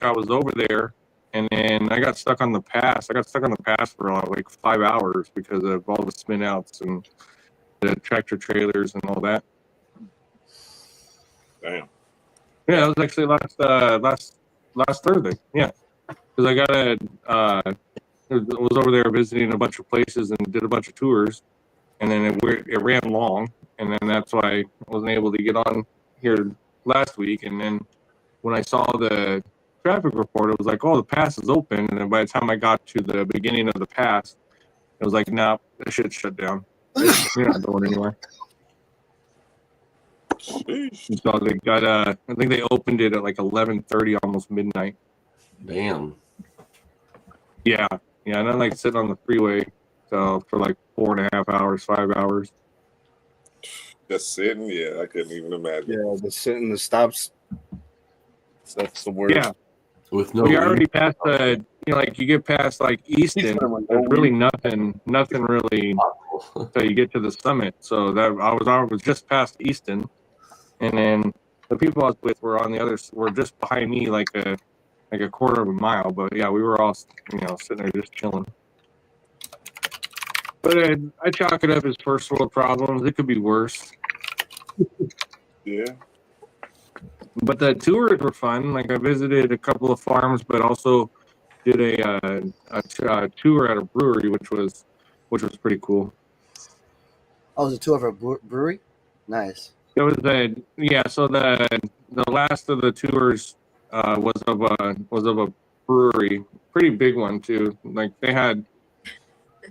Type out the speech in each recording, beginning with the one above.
I was over there, and then I got stuck on the pass. I got stuck on the pass for like 5 hours because of all the spin outs and the tractor trailers and all that. Damn. Yeah, that was actually last Thursday. Yeah, because I got was over there visiting a bunch of places and did a bunch of tours, and then it ran long, and then that's why I wasn't able to get on here last week. And then when I saw the traffic report, it was like, oh, the pass is open. And then by the time I got to the beginning of the pass, it was like, nah, that shit's shut down. You're not going anywhere. Sheesh. So they got I think they opened it at like 11:30, almost midnight. Damn. Yeah, and I'm like sitting on the freeway so for like 4.5 hours, 5 hours. Just sitting, yeah, I couldn't even imagine. Yeah, the sitting, the stops. That's the worst. Yeah, With no we already passed the, like you get past like Easton, there's really nothing really until you get to the summit. So that I was just past Easton, and then the people I was with were on the other, were just behind me like a quarter of a mile. But yeah, we were all sitting there just chilling. But I chalk it up as first world problems. It could be worse. Yeah. But the tours were fun. Like I visited a couple of farms, but also did a tour at a brewery, which was pretty cool. Oh, it was a tour of a brewery? Nice. It was so the last of the tours was of a brewery, pretty big one too. Like they had,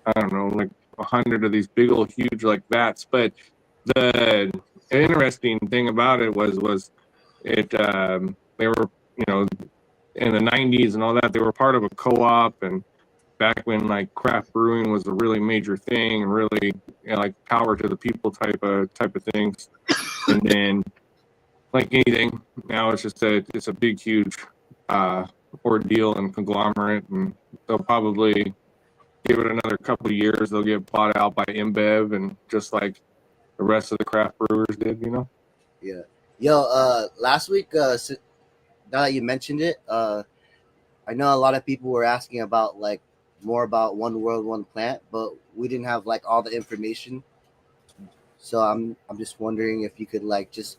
I don't know, like 100 of these big old huge like vats. But the interesting thing about it was it they were in the 90s and all that, they were part of a co-op, and back when like craft brewing was a really major thing and really like power to the people type of things. And then like anything now, it's just it's a big huge ordeal and conglomerate, and they'll probably give it another couple of years, they'll get bought out by InBev, and just like the rest of the craft brewers did. Yeah. Yo, last week, now that you mentioned it, I know a lot of people were asking about like more about One World, One Plant, but we didn't have like all the information. So I'm just wondering if you could like is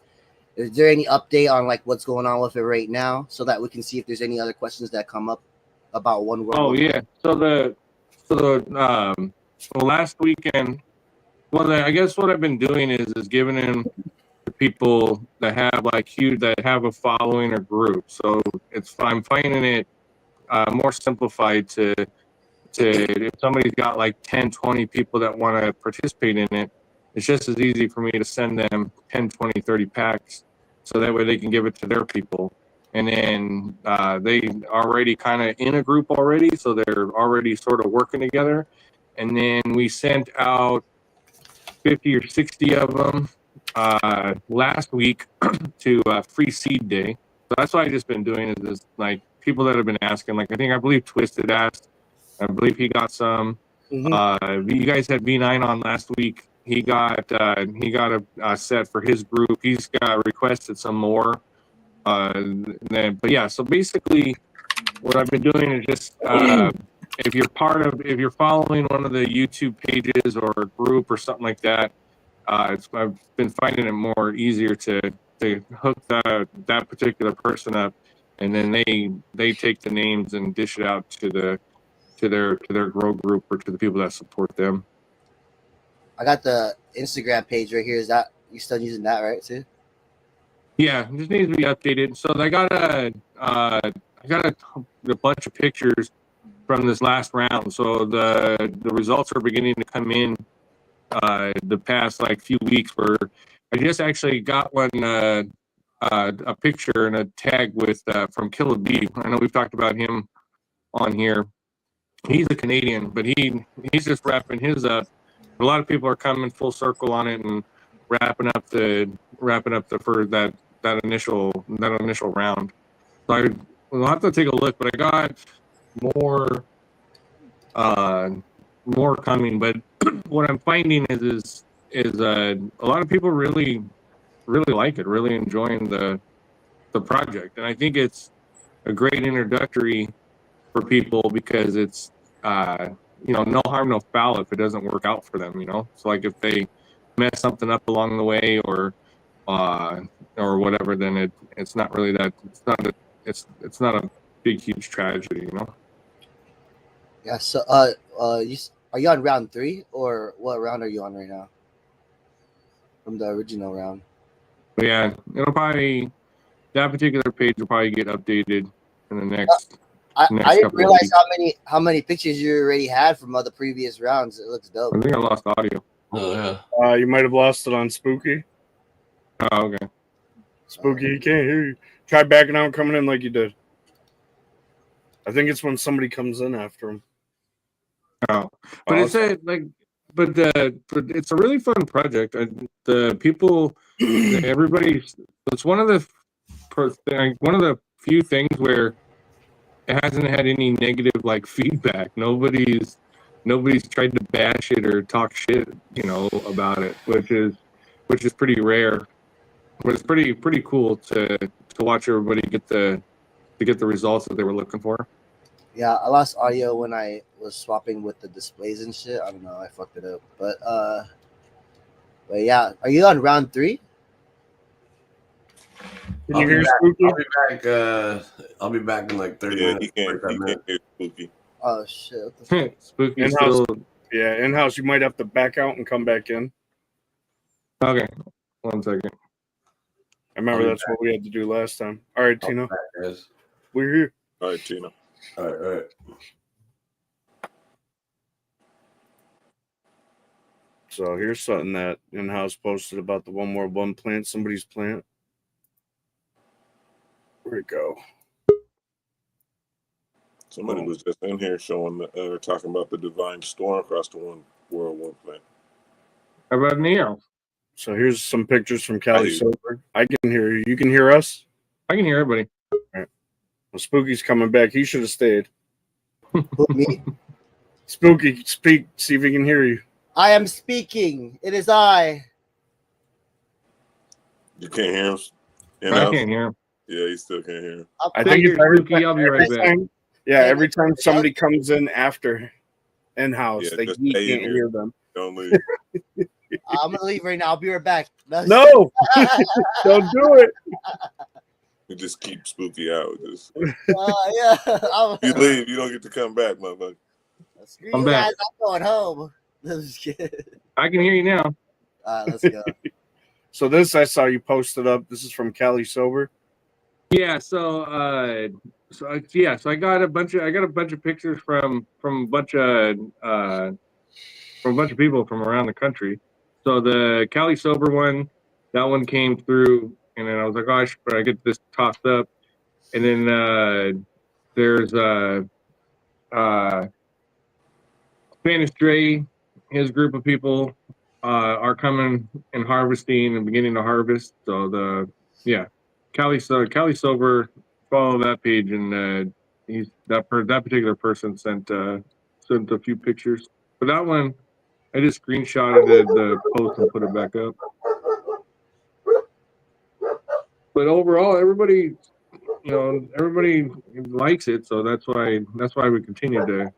there any update on like what's going on with it right now, so that we can see if there's any other questions that come up about One World. Oh yeah. So the last weekend, I guess what I've been doing is giving them to people that have that have a following or group. So I'm finding it more simplified to if somebody's got like 10, 20 people that want to participate in it, it's just as easy for me to send them 10, 20, 30 packs, so that way they can give it to their people. And then they already kind of in a group already, so they're already sort of working together. And then we sent out 50 or 60 of them last week to Free Seed Day. So that's what I've just been doing, is like people that have been asking. Like I believe Twisted asked. I believe he got some. Mm-hmm. You guys had V9 on last week. He got a set for his group. He's got requested some more. But yeah, so basically what I've been doing is just if you're following one of the YouTube pages or a group or something like that, I've been finding it more easier to hook that particular person up, and then they take the names and dish it out to their grow group or to the people that support them. I got the Instagram page right here. Is that you still using that, right, too? Yeah, it just needs to be updated. So I got a bunch of pictures from this last round. So the results are beginning to come in the past like few weeks. Where I just actually got one a picture and a tag with from Killer B. I know we've talked about him on here. He's a Canadian, but he's just wrapping his up. A lot of people are coming full circle on it and wrapping up the for that initial round. So we'll have to take a look, but I got more coming. But what I'm finding is a lot of people really like it, really enjoying the project, and I think it's a great introductory for people because it's no harm, no foul if it doesn't work out for them. So like if they mess something up along the way or whatever, then it's not really that. It's not a big huge tragedy. Yeah. So are you on round 3 or what round are you on right now? From the original round. But yeah, that particular page will probably get updated in the next. I next didn't couple of realize weeks. how many pictures you already had from other previous rounds. It looks dope. I think I lost audio. Oh yeah. You might have lost it on Spooky. Oh, okay. Spooky, he can't hear you. Try backing out and coming in like you did. I think it's when somebody comes in after him. Oh, but it's it's a really fun project. The people, everybody, it's one of the few things where it hasn't had any negative like feedback. Nobody's tried to bash it or talk shit, about it, which is pretty rare. But it's pretty cool to watch everybody get the results that they were looking for. Yeah, I lost audio when I was swapping with the displays and shit. I don't know, I fucked it up. But yeah, are you on round 3? Can you hear Spooky? I'll be back in like 30 Yeah, minutes. he can't hear Spooky. Oh shit. What the fuck? Spooky In-house. still. Yeah, in-house, you might have to back out and come back in. Okay, 1 second. I remember that's what we had to do last time. All right, Tino. We're here. All right, Tino. All right. So here's something that in-house posted about the One World One plant, somebody's plant. Where'd it go? Somebody was just in here talking about the divine storm across the One World One plant. How about Neo? So here's some pictures from Cali Sober. I can hear you. You can hear us? I can hear everybody. All right. Well, Spooky's coming back. He should have stayed. Who, me? Spooky, speak. See if he can hear you. I am speaking. It is I. You can't hear him? I can't hear him. Yeah, he still can't hear him. I think it's every Spooky, I'll be right back. Every time somebody comes in after in-house, Yeah, they just can't stay in here. hear them. Don't leave. I'm gonna leave right now. I'll be right back. No, don't do it. You just keep Spooky out. Just Yeah. you leave, you don't get to come back, motherfucker. Screw I'm you back. guys. I'm going home. I can hear you now. All right, let's go. So this I saw you posted up. This is from Cali Sober. Yeah. So I got a bunch of pictures from a bunch of people from around the country. So the Cali Sober one, that one came through, and then I was like, oh, I should probably get this tossed up. And then there's Spanish Dre, his group of people are coming and harvesting and beginning to harvest. So Cali Sober, follow that page, and that particular person sent a few pictures. But that one, I just screenshotted the post and put it back up. But overall, everybody likes it, so that's why we continue to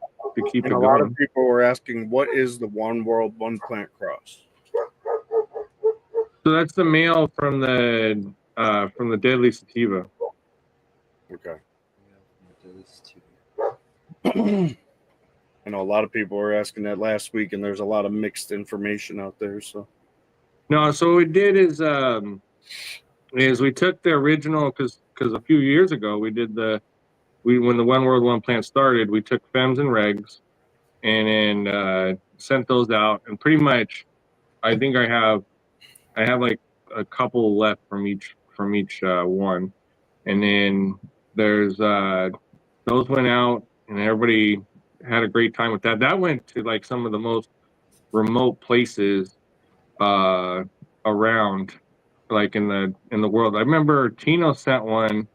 keep And it a lot going. of people were asking, what is the One World One Plant cross? So that's the male from the Deadly Sativa. Okay. I know a lot of people were asking that last week, and there's a lot of mixed information out there. So No, so what we did is we took the original because a few years ago when the One World One plant started, we took FEMS and regs and then sent those out, and pretty much I think I have like a couple left from each one, and then there's those went out and everybody had a great time with that. That went to like some of the most remote places around, like in the world. I remember Tino sent one.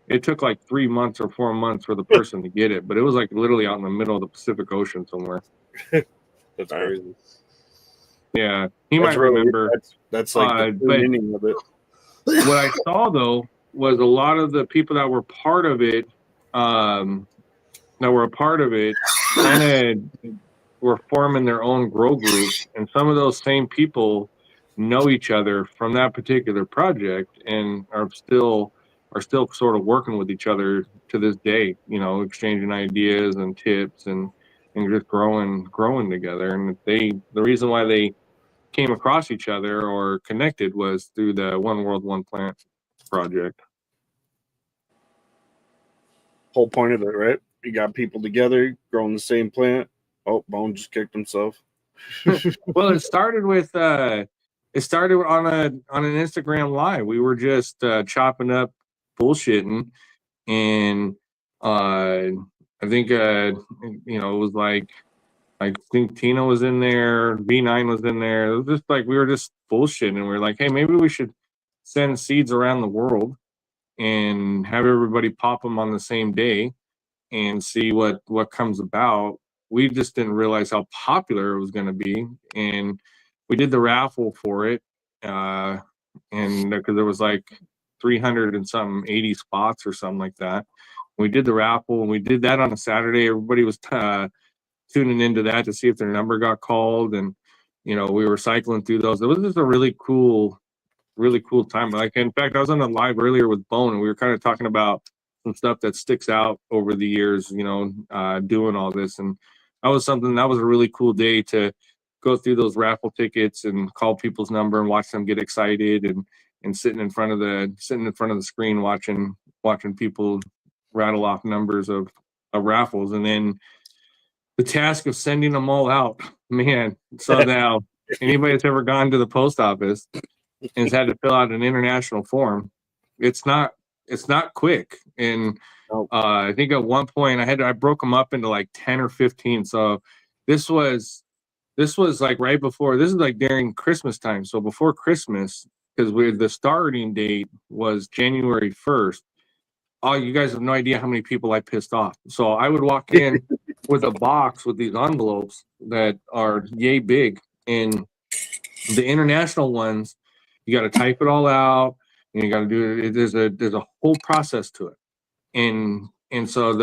It took like 3 months or 4 months for the person to get it, but it was like literally out in the middle of the Pacific Ocean somewhere. that's crazy. Yeah, he might remember. That's like the meaning of it. What I saw though was a lot of the people that were part of it that were a part of it kind of were forming their own grow groups, and some of those same people know each other from that particular project and are still sort of working with each other to this day, exchanging ideas and tips and just growing together. And the reason why they came across each other or connected was through the One World One Plant project. Whole point of it, right? You got people together growing the same plant. Oh, Bone just kicked himself. Well, it started on an Instagram live. We were just chopping up bullshitting, and I think it was like, I think Tina was in there, B9 was in there. It was just like we were just bullshitting, and we were like, hey, maybe we should send seeds around the world and have everybody pop them on the same day and see what comes about. We just didn't realize how popular it was going to be, and we did the raffle for it, and because there was like 300 and some 80 spots or something like that. We did the raffle, and we did that on a Saturday. Everybody was tuning into that to see if their number got called, and we were cycling through those. It was just a really cool time. Like, in fact, I was on a live earlier with Bone, and we were kind of talking about some stuff that sticks out over the years, doing all this. And that was a really cool day to go through those raffle tickets and call people's number and watch them get excited, and sitting in front of the screen watching people rattle off numbers of raffles. And then the task of sending them all out, man. So now anybody that's ever gone to the post office and has had to fill out an international form, it's not quick. And I think at one point I broke them up into like 10 or 15. So this was like right before, this is like during Christmas time. So before Christmas, because the starting date was January 1st. Oh, you guys have no idea how many people I pissed off. So I would walk in with a box with these envelopes that are yay big, and the international ones, you got to type it all out, and you got to do it. There's a whole process to it, and so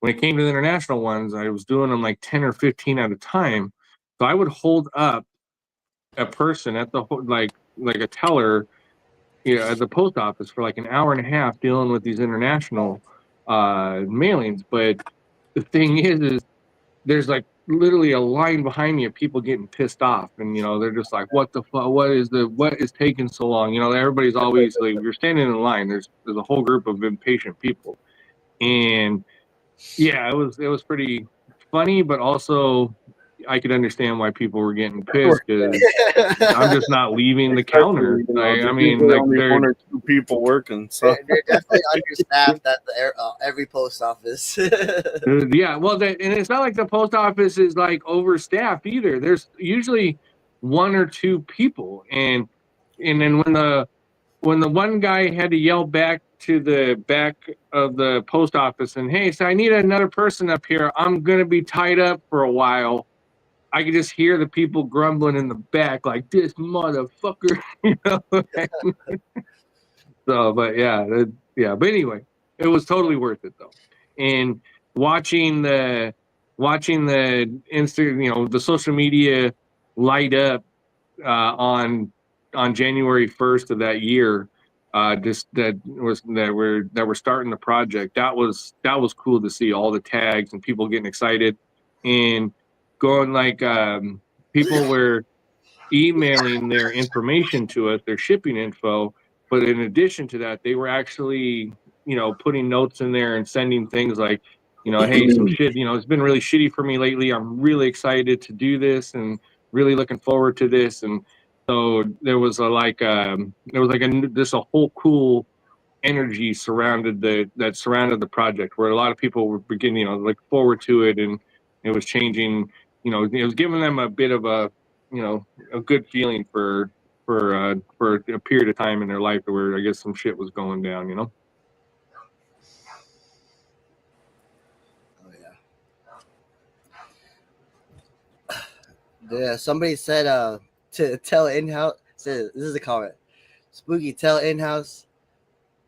when it came to the international ones, I was doing them like 10 or 15 at a time. So I would hold up a person at the like a teller, at the post office for like an hour and a half dealing with these international mailings. But the thing is there's like literally a line behind me of people getting pissed off, and they're just like, what the fuck, what is taking so long? Everybody's always like, you're standing in line, there's a whole group of impatient people. And yeah, it was pretty funny, but also I could understand why people were getting pissed, because I'm just not leaving the counter. I mean, like, only one or two people working, so they're definitely understaffed at every post office. yeah, well, and it's not like the post office is like overstaffed either. There's usually one or two people, and then when the one guy had to yell back to the back of the post office and, hey, so I need another person up here, I'm gonna be tied up for a while, I could just hear the people grumbling in the back, like, this motherfucker. So, but but anyway, it was totally worth it though. And watching the the social media light up on January 1st of that year, just that we're starting the project. That was cool to see, all the tags and people getting excited and going, like, people were emailing their information to us, their shipping info. But in addition to that, they were actually, putting notes in there and sending things like, hey, some shit, it's been really shitty for me lately. I'm really excited to do this and really looking forward to this. And so there was a whole cool energy surrounded the project, where a lot of people were beginning, look forward to it, and it was changing, it was giving them a bit of a good feeling for a period of time in their life where I guess some shit was going down, Oh yeah. Somebody said to tell in-house. Said, this is a comment. Spooky, tell in-house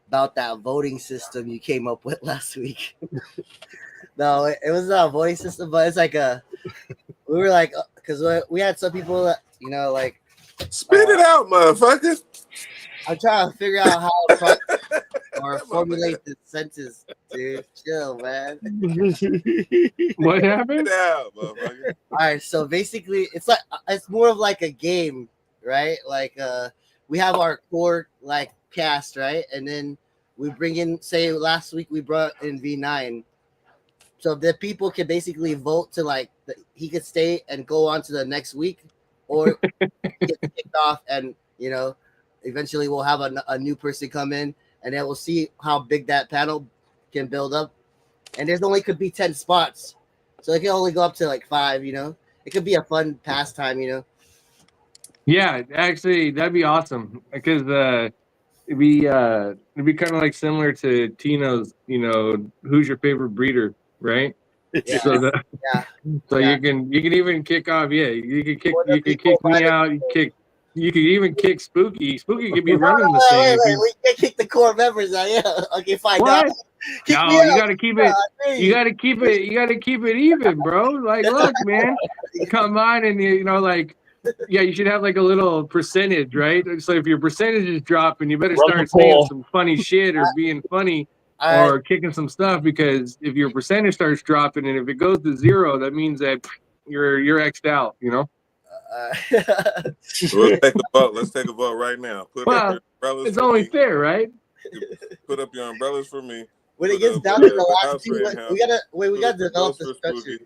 about that voting system you came up with last week. No, it was not a voting system, but it's like we were like, because we had some people that, you know, like, Spit it out, motherfucker. I'm trying to figure out how to or formulate the sentence, dude. Chill, man. What Spit happened? it out, motherfucker. All right, so basically, it's more of like a game, right? Like we have our core like cast, right, and then we bring in. Say last week we brought in V9, so the people can basically vote to like he could stay and go on to the next week, or get kicked off, and you know, eventually we'll have a new person come in, and then we'll see how big that panel can build up. And there's only could be 10 spots. So it can only go up to like 5, you know. It could be a fun pastime, you know. Yeah, actually, that'd be awesome because it'd be kind of like similar to Tino's. You know, who's your favorite breeder, right? Yeah. So Yeah. so Yeah. you can even kick off. Yeah, you could kick Or the kick people me by the- out. You could even kick Spooky. Spooky could be running the Wait, thing. wait, if wait. you- We can't kick the core members out. Yeah. Okay, fine. What? Kick me No, you out. got to keep it. You got to keep it. You got to keep it even, bro. Like, look, man, come on, and you know, like, yeah, you should have like a little percentage, right? So if your percentage is dropping, you better Run the start saying poll. some funny shit or being funny All right. or kicking some stuff, because if your percentage starts dropping and if it goes to 0, that means that you're X'd out, you know. So let's take a vote. Let's take a vote right now. Put up your umbrellas It's for only me. fair, right? Put up your umbrellas for me. When it Put gets up, down to the the last house thing, for we in-house. gotta wait. We Put gotta up the develop ghost the for structure. Spooky.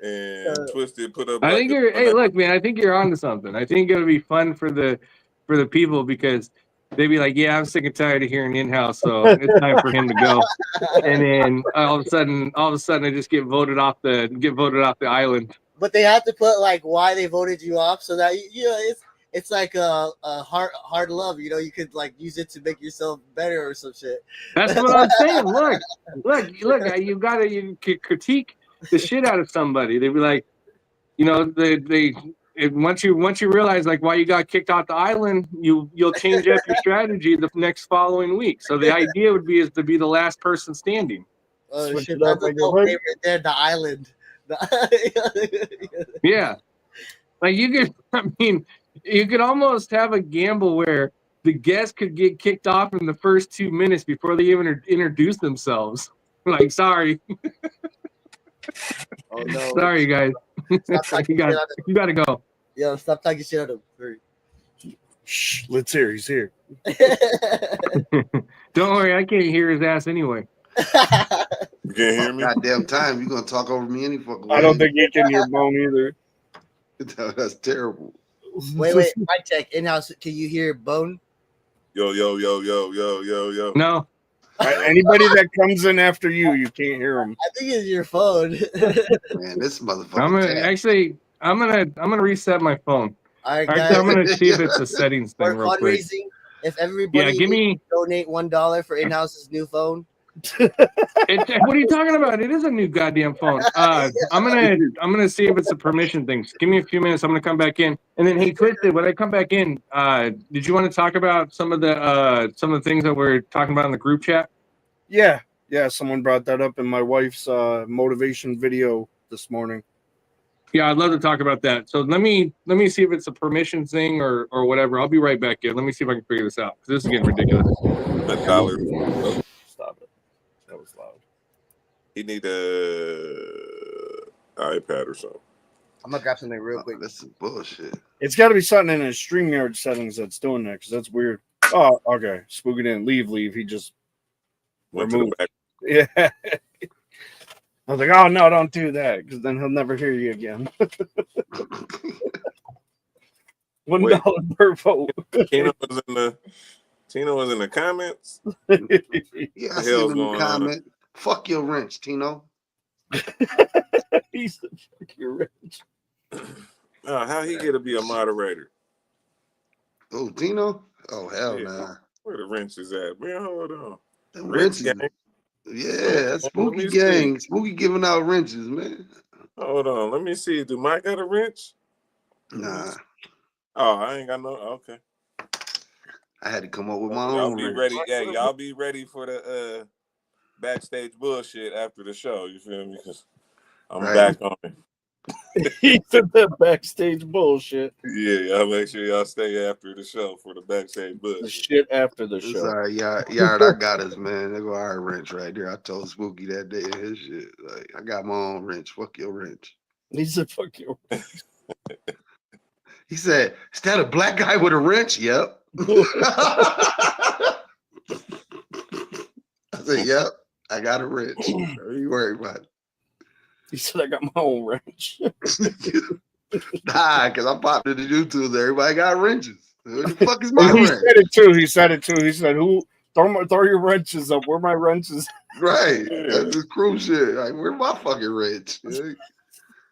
And Twisted, put up. I like think a- you're. Hey, look, man. I think you're onto something. I think it'll be fun for the people because they'd be like, "Yeah, I'm sick and tired of hearing in-house, so it's time for him to go." And then all of a sudden, I just get voted off the island. But they have to put like why they voted you off, so that you know it's like a hard love. You know, you could like use it to make yourself better or some shit. That's what I'm saying. Look. You gotta critique the shit out of somebody. They'd be like, you know, once you realize like why you got kicked off the island, you'll change up your strategy the next following week. So the idea would be is to be the last person standing. Oh Switch shit! it up That's a like dope a favorite there. The island. Yeah, like you could. I mean, you could almost have a gamble where the guest could get kicked off in the first 2 minutes before they even introduce themselves. Like, sorry, Oh no! sorry guys, Stop talking you shit on you gotta go. him. Yo, stop talking shit on him. Shh, let's hear. He's here. Don't worry, I can't hear his ass anyway. You can't hear me? Goddamn time. You're going to talk over me any fucking way. I don't think he can hear Bone either. That's terrible. Wait, mic check. In-house, can you hear Bone? Yo. No, Anybody that comes in after you can't hear him. I think it's your phone. Man, this motherfucker. I'm gonna reset my phone. All right, Actually, I'm guys. gonna see if it's a settings For thing real quick. fundraising, if everybody Give me. donate $1 for In-house's new phone. What are you talking about? It is a new goddamn phone. I'm gonna see if it's a permission thing. Just give me a few minutes. I'm gonna come back in, and then hey, Twisted, when I come back in, did you want to talk about some of the things that we're talking about in the group chat? Yeah. Someone brought that up in my wife's motivation video this morning. Yeah, I'd love to talk about that. So let me see if it's a permission thing or whatever. I'll be right back in. Let me see if I can figure this out because this is getting ridiculous. $1. Stop it. That was loud. He need a iPad or something. I'm gonna grab something real quick. That's some bullshit. It's got to be something in his StreamYard settings that's doing that because that's weird. Oh, okay. Spooky didn't leave. He just Went to the removed. back. Yeah. I was like, oh no, don't do that because then he'll never hear you again. $1 per vote. Tino was in the comments. Yeah, I see hell's him in the going on? comment. Fuck your wrench, Tino. He's fucking rich. How he get to be a moderator? Oh, Tino? Oh, hell Yeah. nah. Where the wrench is at? Man, hold on. Them Wrench wrenches. gang. Yeah, that's Let me Spooky see. gang. Spooky giving out wrenches, man. Hold on. Let me see. Do Mike got a wrench? Nah. Oh, I ain't got no. Okay. I had to come up with my Y'all own be wrench. ready. Yeah, y'all be ready for the backstage bullshit after the show. You feel me? Because I'm Right. back on it. He said that backstage bullshit. Yeah, y'all make sure y'all stay after the show for the backstage The bullshit. shit after the It's show. all right, Yard, I got us, man. They go our wrench right there. I told Spooky that day in his shit. Like, I got my own wrench. Fuck your wrench. He said, "Fuck you." He said, "Is that a black guy with a wrench?" Yep. I said, "Yep. I got a wrench. Don't you worry about it." He said, "I got my own wrench." Nah, because I popped into YouTube. Everybody got wrenches. Where the fuck is my And he wrench? said it too. He said it too. He said, "Who throw your wrenches up? Where my wrenches?" Right. That's just crew shit. Like, where's my fucking wrench?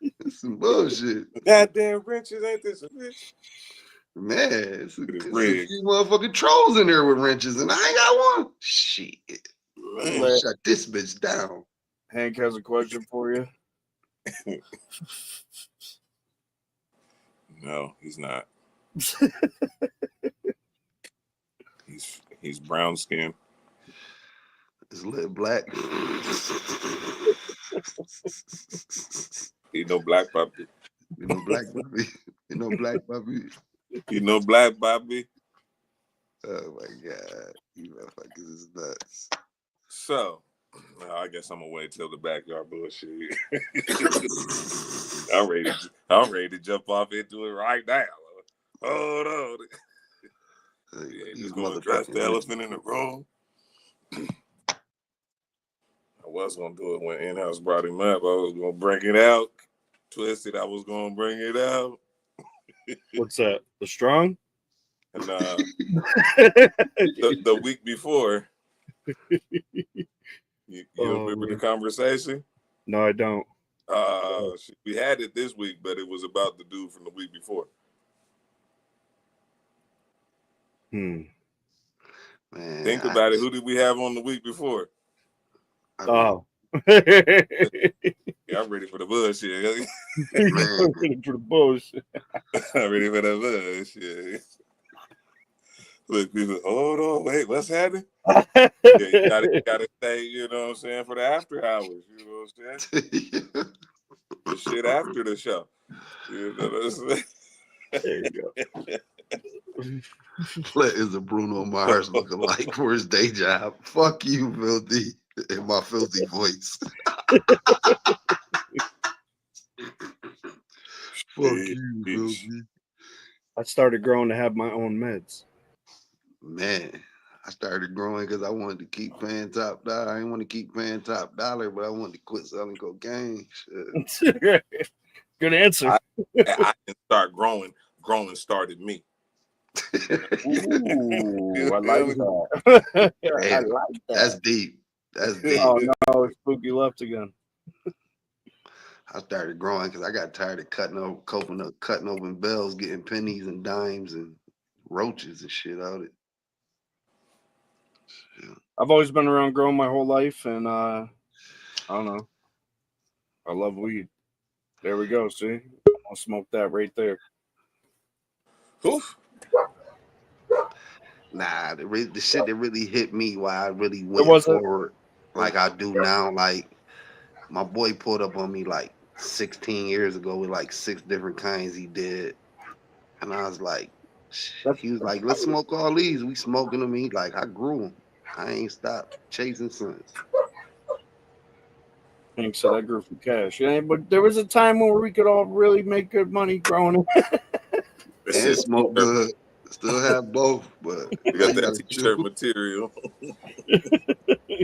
It's some bullshit. Goddamn wrenches, ain't this a bitch? Man, it's a rigged. few motherfucking trolls in there with wrenches, and I ain't got one. Shit. Man. Shut this bitch down. Hank has a question for you. No, he's not. He's brown skinned. It's lit black. He no black puppy. You know, black puppy. You know, black puppy. You know black Bobby. Oh my god. You motherfuckers is nuts. So, I guess I'm gonna wait till the backyard bullshit. I'm ready to jump off into it right now. Hold on. Yeah, just gonna address the elephant in the room. I was gonna do it when in-house brought him up. I was gonna bring it out. Twisted, I was gonna bring it out. What's that? The strong? And the week before, you remember the conversation? No, I don't. We had it this week, but it was about the dude from the week before. Man, Think about it. Who did we have on the week before? Oh. Yeah, I'm ready for the bullshit. Ready for the bullshit. I'm ready for the bullshit. Look, people, hold on, wait, what's happening? Yeah, you gotta stay, you know what I'm saying, for the after hours, you know what I'm saying? The shit after the show. You know what I'm saying? There you go. Litt is a Bruno Mars looking like for his day job. Fuck you, filthy, in my filthy voice. Fuck you, filthy. I started growing to have my own meds. Man, I started growing because I wanted to keep paying top dollar. I didn't want to keep paying top dollar, but I wanted to quit selling cocaine. Shit. Good answer. I didn't start growing. Growing started me. Ooh, I like that. Hey, I like that. That's deep. That's deep. Oh no, Spooky left again. I started growing because I got tired of cutting open bells, getting pennies and dimes and roaches and shit out of it. Yeah. I've always been around growing my whole life, and I don't know. I love weed. There we go. See, I'll smoke that right there. Oof. Nah, the shit that really hit me while I really went forward like I do now. Like my boy pulled up on me like 16 years ago with like 6 different kinds he did, and I was like, he was like, let's smoke all these. We smoking them. He like, I grew them. I ain't stopped chasing sons. Hank said I grew for cash. Yeah, but there was a time where we could all really make good money growing it. And smoke good. Still have both, but you got that t-shirt material.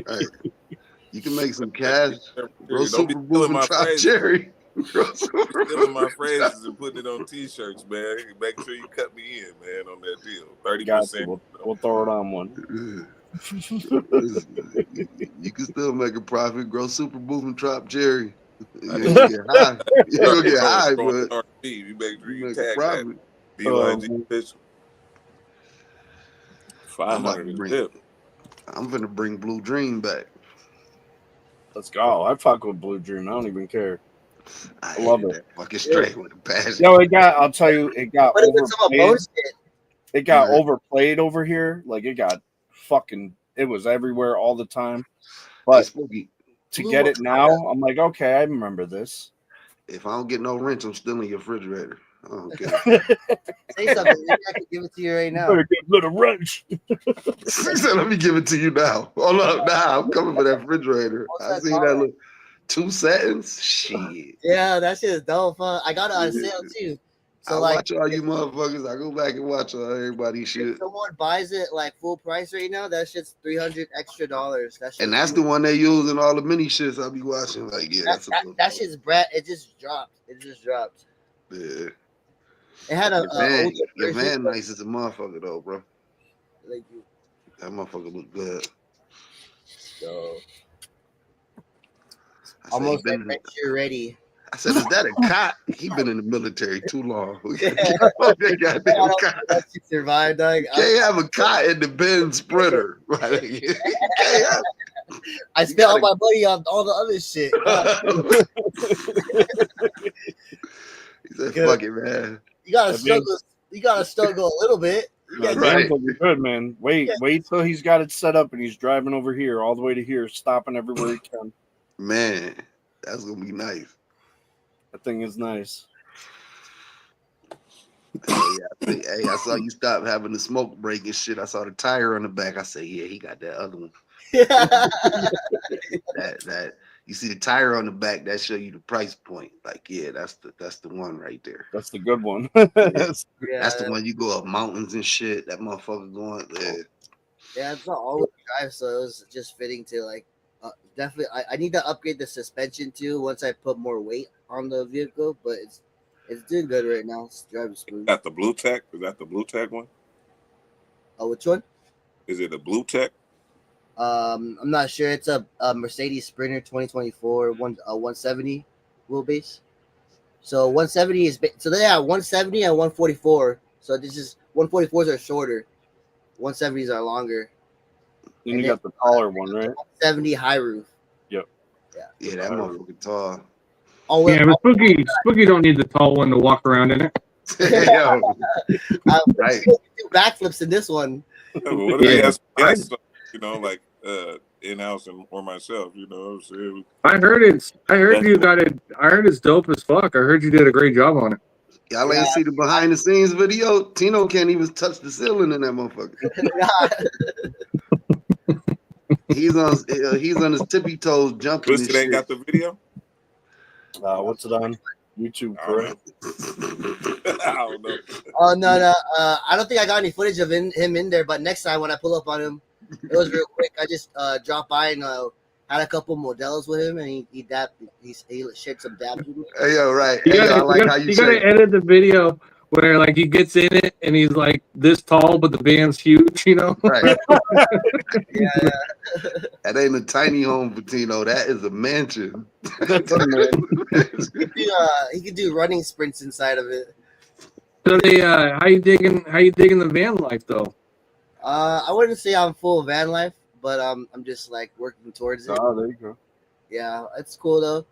Right. You can make some cash. Grow Don't be super stealing boom my and drop phrases. cherry. Stealing my phrases and putting it on t-shirts, man. Make sure you cut me in, man, on that deal. 30%. We'll throw it on one. You can still make a profit. Grow super boom and drop cherry. You're gonna get high. You're gonna get high, but you make sure you make tag a profit. that. B-Y-G official. I'm 500 gonna bring Blue Dream back. Let's go. I fuck with Blue Dream. I don't even care. I love it. it. That fucking straight with a passion. Yo, I'll tell you, it got overplayed. it got overplayed over here. Like it got it was everywhere all the time. But to get it now, I'm like, okay, I remember this. If I don't get no wrench, I'm stealing your refrigerator. I don't care. Say something. Maybe I can give it to you right now. Better get a little wrench. Let me give it to you now. Hold up, now I'm coming for that refrigerator. I see that look. 2 seconds. Shit. Yeah, that shit is dope. I got it on sale too. So I watch all you motherfuckers. I go back and watch all everybody's shit. If someone buys it like full price right now, that shit's $300 extra. That's the one they use in all the mini shits I be watching. Like, yeah, that shit's Brett. It just dropped. Yeah. It had your van nice as a motherfucker though, bro. Thank you. That motherfucker look good. So almost make sure you're ready. I said, is that a cot? He been in the military too long. Goddamn cot. Survived, dog. Can't have a cot in the Benz Sprinter. I spent all my money on all the other shit. He said, "Fuck it, man." You gotta struggle. You gotta struggle a little bit. Right. Good, man. Wait till he's got it set up and he's driving over here all the way to here, stopping everywhere he can. Man, that's gonna be nice. That thing is nice. Hey, I saw you stop having the smoke break and shit. I saw the tire on the back. I said, yeah, he got that other one. that you see the tire on the back, that show you the price point. Like, yeah, that's the one right there. That's the good one. That's the one you go up mountains and shit. That motherfucker going there. Yeah, it's not all-wheel drive, so it was just fitting to like definitely. I need to upgrade the suspension too once I put more weight on the vehicle, but it's doing good right now. It's driving smooth. Is that the Blue Tech? Is that the Blue Tech one? Oh, which one? Is it a Blue Tech? I'm not sure. It's a Mercedes Sprinter 2024 170 wheelbase. So 170 is so they have 170 and 144. So this is 144s are shorter, 170s are longer. And you got the taller one, right? 170 high roof. Yep. Yeah, that motherfucker tall. Oh, yeah, but Spooky don't need the tall one to walk around in it. Right. Do backflips in this one. What if he has guests, like in-house or myself, you know what I'm saying? I heard it's dope as fuck. I heard you did a great job on it. Y'all ain't see the behind the scenes video? Tino can't even touch the ceiling in that motherfucker. He's on his tippy toes jumping. Twisted ain't got the video? What's it on? YouTube, correct? I don't know. Oh no. I don't think I got any footage of him in there, but next time when I pull up on him, it was real quick. I just dropped by and had a couple Modelos with him, and he shared some dabs with me. Hey, yo, right. You gotta edit the video where like he gets in it and he's like this tall, but the band's huge, you know? Right. Yeah. That ain't a tiny home for Tino. That is a mansion. He could do running sprints inside of it. So how you digging the van life though? I wouldn't say I'm full van life, but I'm just like working towards it. Oh, there you go. Yeah, it's cool though.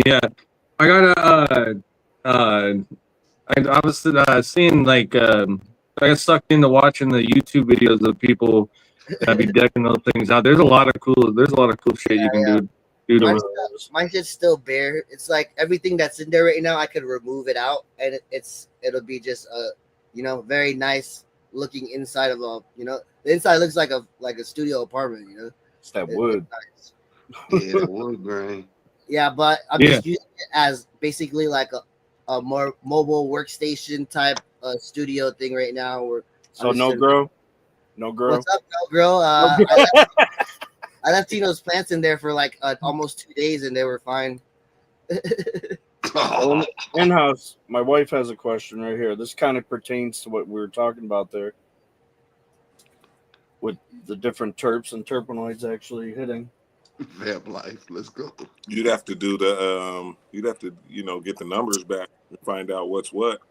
Yeah, I got I was seeing like I got sucked into watching the YouTube videos of people that be decking those things out. There's a lot of cool shit you can do to it. Mine's just still bare. It's like everything that's in there right now, I could remove it out, and it'll be just a very nice looking inside of the inside looks like a studio apartment. It's that wood. Nice. Yeah, the wood grain. Yeah, but I'm just using it as basically like a more mobile workstation type studio thing right now. So no grow. What's up, no grow? I left Tino's plants in there for like almost 2 days, and they were fine. In-house, my wife has a question right here. This kind of pertains to what we were talking about there, with the different terps and terpenoids actually hitting. Vamp life. Let's go. You'd have to do the get the numbers back and find out what's what.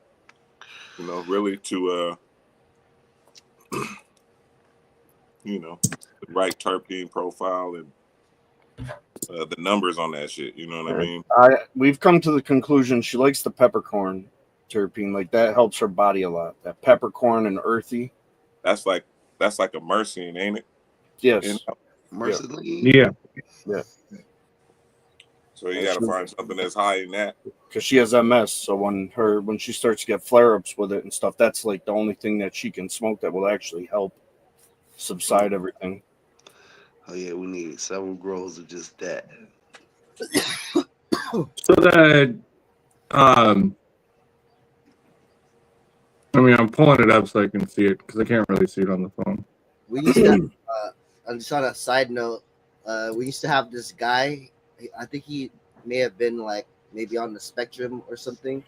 Really to the right terpene profile and the numbers on that shit. You know what I mean? We've come to the conclusion she likes the peppercorn, terpene. Like that helps her body a lot. That peppercorn and earthy. That's like a myrcene, ain't it? Yes. Mercilessly. Yeah. Yeah. So you got to find something that's high in that. Because she has MS, so when she starts to get flare-ups with it and stuff, that's like the only thing that she can smoke that will actually help subside everything. Oh yeah, we need several grows of just that. So that, I mean, I'm pulling it up so I can see it because I can't really see it on the phone. We used to. Just on a side note, we used to have this guy. I think he may have been like maybe on the spectrum or something,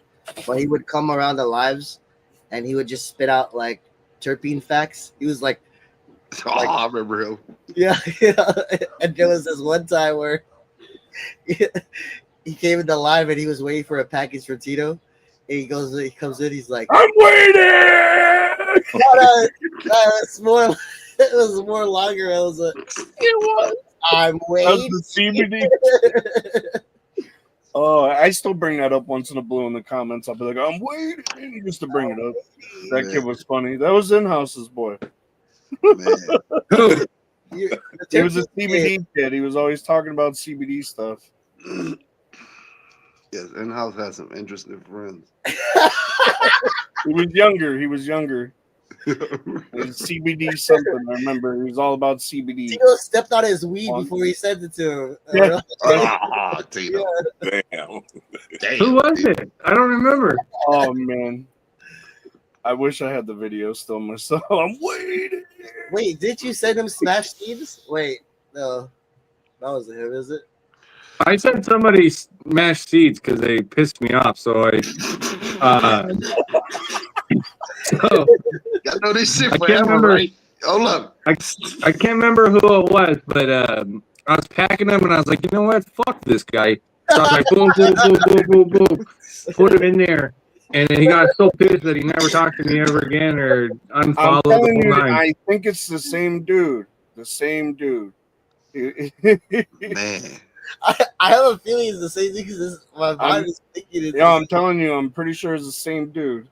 but he would come around the lives and he would just spit out like terpene facts. He was like, I remember him. yeah. And there was this one time where he came in the live and he was waiting for a package for Tito. And he comes in, he's like, I'm waiting. It's more. It was more longer. It was. I'm waiting. CBD. Oh, I still bring that up once in a blue in the comments. I'll be like, I'm waiting just to bring it up. That kid was funny. That was In-House's boy. He was a CBD kid. He was always talking about CBD stuff. Yes, In-House has some interesting friends. He was younger. CBD something. I remember he was all about CBD. Tito stepped on his weed before he sent it to him. Yeah. Tito. Damn. Who was it? I don't remember. Oh man, I wish I had the video still myself. I'm waiting. Wait, did you send him Smash Steves? Wait, no, that wasn't him, is it? I sent somebody mashed seeds because they pissed me off. So I, so I know this shit I forever, can't remember. right? Hold up. I can't remember who it was, but I was packing them and I was like, you know what? Fuck this guy. So I was like, boom, boom, boom, boom, boom, boom. Put him in there. And then he got so pissed that he never talked to me ever again or unfollowed the whole nine. I think it's the same dude. Man. I have a feeling it's the same thing because my mind is thinking it. Yeah, I'm telling you, I'm pretty sure it's the same dude.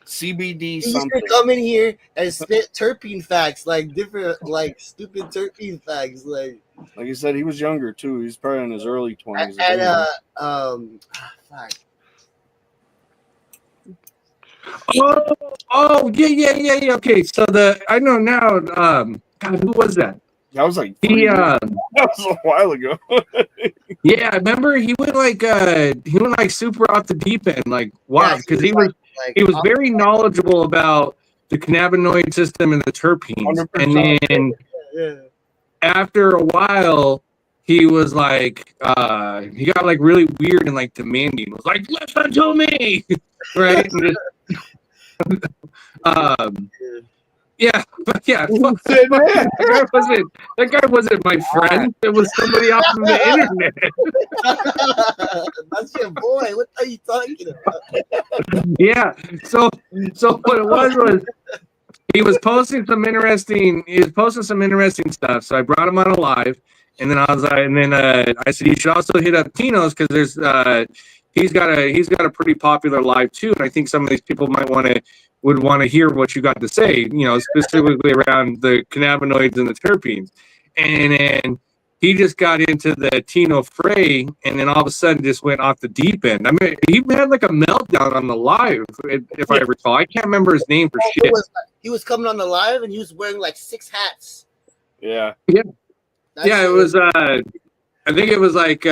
CBD He something. used to come in here and spit terpene facts, like different, like stupid terpene facts, like you said, he was younger too. He's probably in his early 20s. Fuck. Yeah. Okay, so I know now. God, who was that? That was like that was a while ago. Yeah, I remember he went like super off the deep end. Like wow, because he was very knowledgeable about the cannabinoid system and the terpenes, 100%. and then after a while. He was like, he got like really weird and like demanding. Was like, listen to me, right? And yeah, but yeah, that guy wasn't my friend. It was somebody off of the internet. That's your boy. What are you talking about? Yeah. So what it was he was posting some interesting stuff. So I brought him on a live. And then I was like, I said you should also hit up Tinos because there's he's got a pretty popular live too, and I think some of these people would want to hear what you got to say, specifically around the cannabinoids and the terpenes. And then he just got into the Tino fray, and then all of a sudden just went off the deep end. I mean, he had like a meltdown on the live, if I recall. I can't remember his name for shit. He was coming on the live and he was wearing like 6 hats. Yeah. It was I think it was like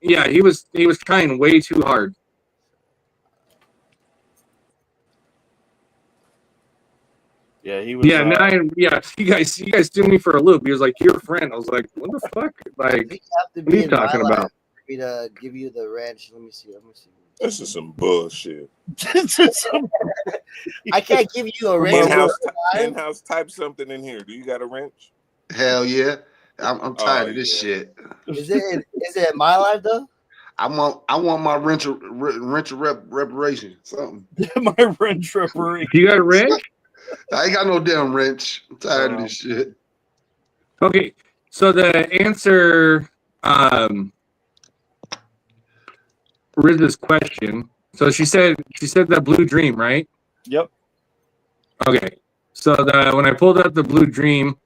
he was trying way too hard. Yeah, he was you guys threw me for a loop. He was like, "Your friend." I was like, "What the fuck?" Like, what are you talking about? For me to give you the ranch. Let me see. This is some bullshit. I can't give you a wrench. In-house, type something in here. Do you got a wrench? Hell yeah. I'm tired of this shit. Is it in my life though? I want my wrench reparation. Something. My wrench reparation. You got a wrench? I ain't got no damn wrench. I'm tired of this shit. Okay, so the answer Riz's question So she said that Blue Dream, right? Yep. Okay. So when I pulled up the Blue Dream,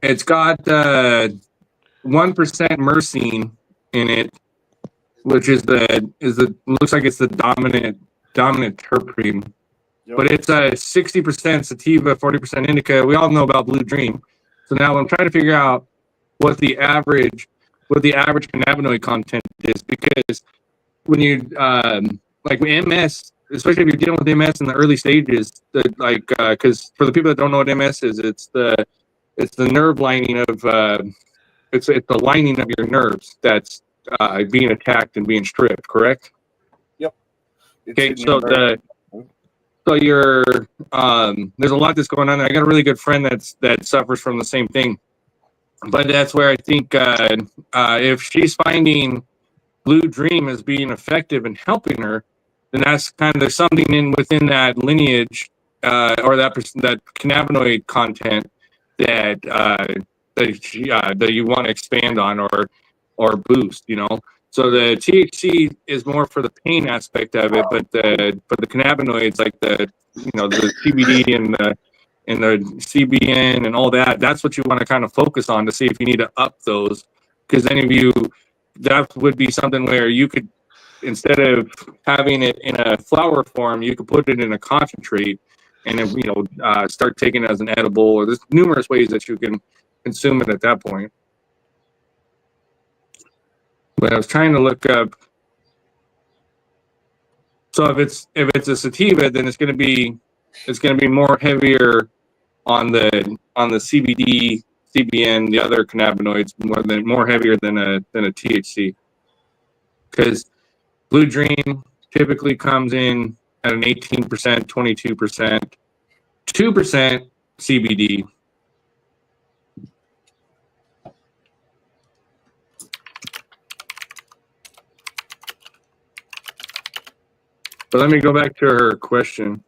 it's got 1% myrcene in it, which looks like it's the dominant terpene. Yep. But it's a 60% sativa, 40% indica. We all know about Blue Dream. So now I'm trying to figure out what the average cannabinoid content is, because when you like MS, especially if you're dealing with MS in the early stages, because for the people that don't know what MS is, it's the nerve lining of it's the lining of your nerves that's being attacked and being stripped. Correct? Yep. Okay, so you're there's a lot that's going on. I got a really good friend that suffers from the same thing, but that's where I think if she's finding Blue Dream as being effective in helping her, then that's kind of, there's something within that lineage or that cannabinoid content that that you want to expand on or boost, you know. So the THC is more for the pain aspect of it, but the cannabinoids, like the CBD and the CBN and all that, that's what you want to kind of focus on to see if you need to up those, because that would be something where you could, instead of having it in a flower form, you could put it in a concentrate and then, start taking it as an edible, or there's numerous ways that you can consume it at that point. But I was trying to look up. So if it's a sativa, then it's going to be more heavier on the CBD, CBN, the other cannabinoids, more heavier than a THC. Because Blue Dream typically comes in at an 18%, 22%, 2% CBD. But let me go back to her question.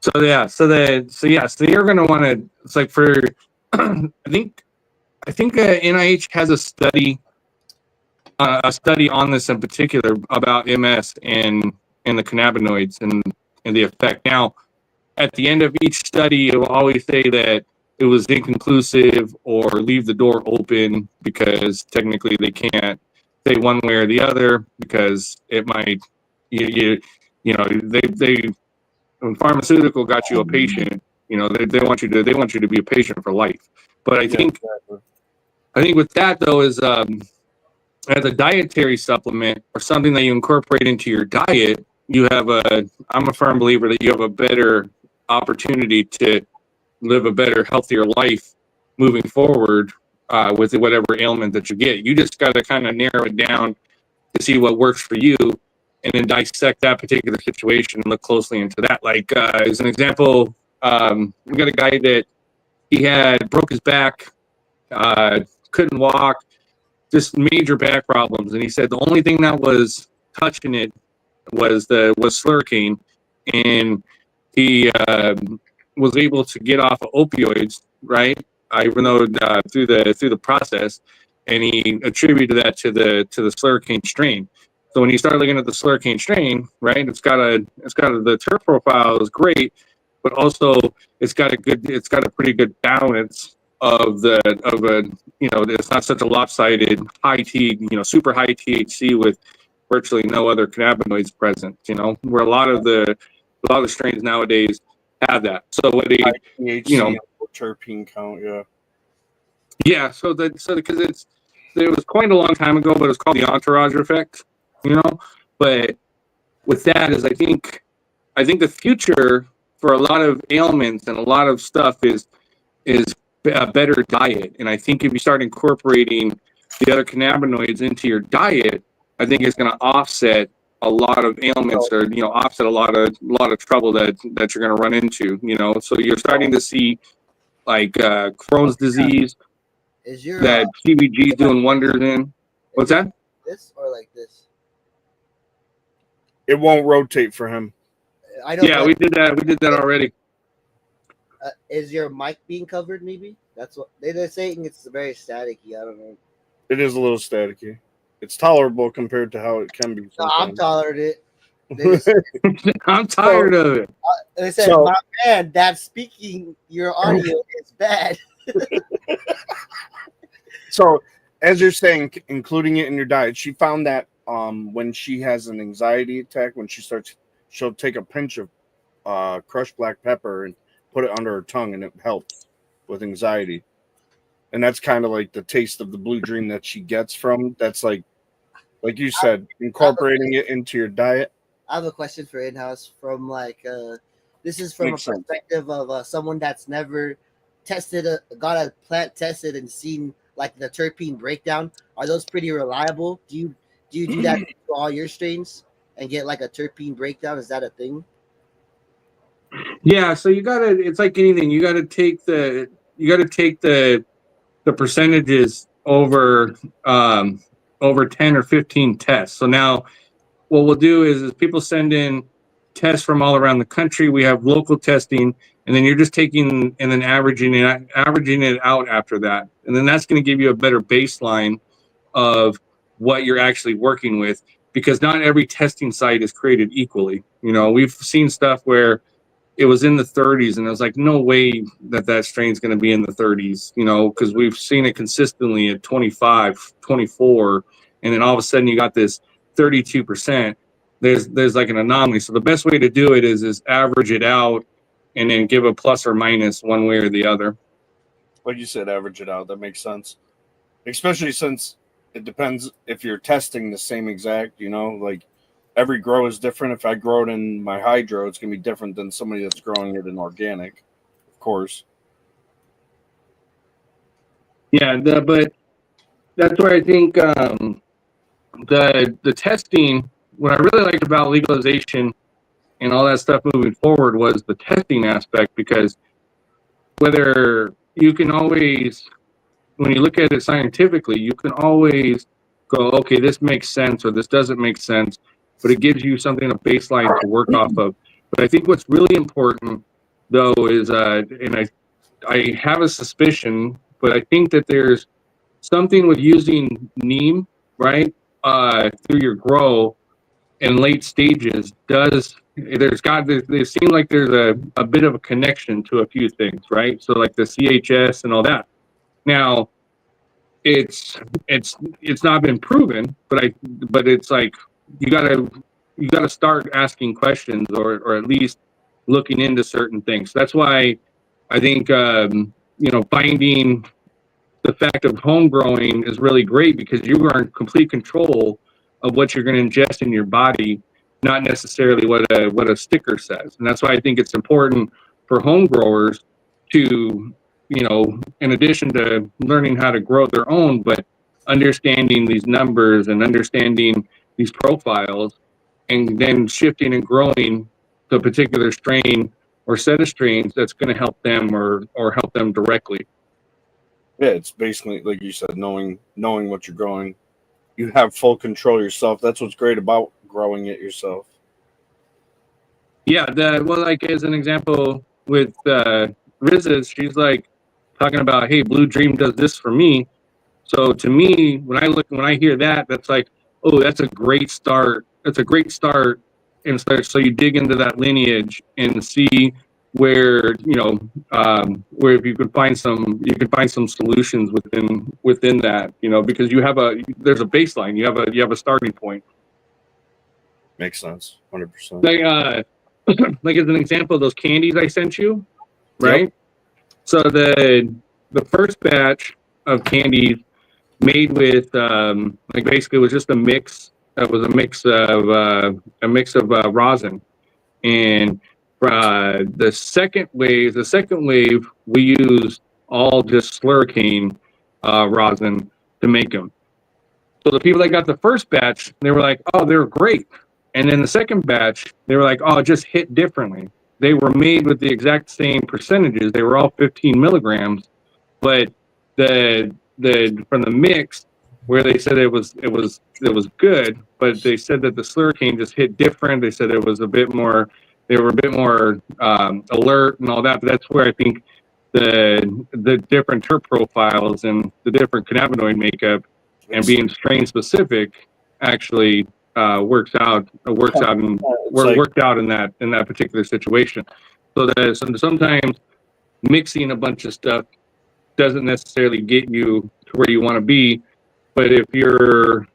So you're gonna want to. It's like for, I think NIH has a study on this in particular about MS and the cannabinoids and the effect. Now, at the end of each study, it will always say that it was inconclusive or leave the door open, because technically they can't say one way or the other, because it might they when pharmaceutical got you a patient, they want you to be a patient for life. But I think with that though is as a dietary supplement or something that you incorporate into your diet, I'm a firm believer that you have a better opportunity to live a better, healthier life moving forward with whatever ailment that you get. You just got to kind of narrow it down to see what works for you, and then dissect that particular situation and look closely into that. Like as an example, we got a guy that he had broke his back, couldn't walk, just major back problems, and he said the only thing that was touching it was slurricane, and he was able to get off of opioids, right? Even though through the process, and he attributed that to the slurricane strain. So when you start looking at the slurricane strain, right, the terp profile is great, but also it's got a pretty good balance of it's not such a lopsided high super high THC with virtually no other cannabinoids present. Where a lot of the strains nowadays have that. So what terpene count, yeah. So because it was coined a long time ago, but it's called the entourage effect. But with that is I think the future for a lot of ailments and a lot of stuff is a better diet. And I think if you start incorporating the other cannabinoids into your diet, I think it's going to offset a lot of ailments, or offset a lot of trouble that you're going to run into. So you're starting to see like Crohn's disease that CBG is doing wonders in. What's that? This or like this? It won't rotate for him. I know. Yeah, we did that. We did that already. Is your mic being covered? Maybe that's what they're saying. It's very staticky. I don't know. It is a little staticky. It's tolerable compared to how it can be. No, I'm tolerating it. I'm tired of it. They said, my man, that speaking your audio is bad. So, as you're saying, including it in your diet, she found that when she has an anxiety attack, when she'll take a pinch of crushed black pepper and put it under her tongue, and it helps with anxiety. And that's kind of like the taste of the blue dream that she gets from. That's like you said, incorporating it into your diet. I have a question for in-house from this is from a perspective of someone that's never got a plant tested and seen like the terpene breakdown. Are those pretty reliable? Do you do that for all your strains and get like a terpene breakdown? Is that a thing? Yeah, so it's like anything. You gotta take the percentages over 10 or 15 tests. So now what we'll do is people send in tests from all around the country. We have local testing, and then you're just taking and then averaging it out after that. And then that's going to give you a better baseline of what you're actually working with, because not every testing site is created equally. We've seen stuff where it was in the 30s, and I was like, no way that strain's going to be in the 30s, because we've seen it consistently at 25, 24, and then all of a sudden you got this 32%. There's like an anomaly. So the best way to do it is average it out and then give a plus or minus one way or the other. Like you said, average it out. That makes sense. Especially since it depends if you're testing the same exact, like every grow is different. If I grow it in my hydro, it's going to be different than somebody that's growing it in organic, of course. Yeah, but that's where I think the testing, what I really liked about legalization and all that stuff moving forward was the testing aspect, because whether you can always, when you look at it scientifically, you can always go, okay, this makes sense or this doesn't make sense, but it gives you something, a baseline to work off of. But I think what's really important, though, is, and I have a suspicion, but I think that there's something with using neem, right, through your grow in late stages they seem like there's a bit of a connection to a few things, right? So like the CHS and all that. Now, it's not been proven, but it's like you gotta start asking questions or at least looking into certain things. That's why I think finding the fact of home growing is really great, because you are in complete control of what you're going to ingest in your body, not necessarily what a sticker says. And that's why I think it's important for home growers to, in addition to learning how to grow their own, but understanding these numbers and understanding these profiles, and then shifting and growing to a particular strain or set of strains that's going to help them or help them directly. Yeah, it's basically, like you said, knowing what you're growing. You have full control yourself. That's what's great about growing it yourself. Yeah, like as an example with Riz's, she's like talking about, hey, Blue Dream does this for me. So to me, when I hear that, that's like, oh, that's a great start. That's a great start. And so you dig into that lineage and see where where if you can find some solutions within that, because there's a baseline, you have a starting point. Makes sense. 100%. Like as an example, those candies I sent you, right? Yep. So the first batch of candies made with basically was just a mix. It was a mix of rosin, and the second wave we used all just slurricane rosin to make them. So the people that got the first batch, they were like, oh, they were great. And then the second batch, they were like, oh, it just hit differently. They were made with the exact same percentages. They were all 15 milligrams, but the from the mix, where they said it was good, but they said that the slurricane just hit different. They said it was a bit more they were a bit more alert and all that. But that's where I think the different terp profiles and the different cannabinoid makeup and being strain specific actually worked out in that particular situation. So that sometimes mixing a bunch of stuff doesn't necessarily get you to where you want to be. But if you're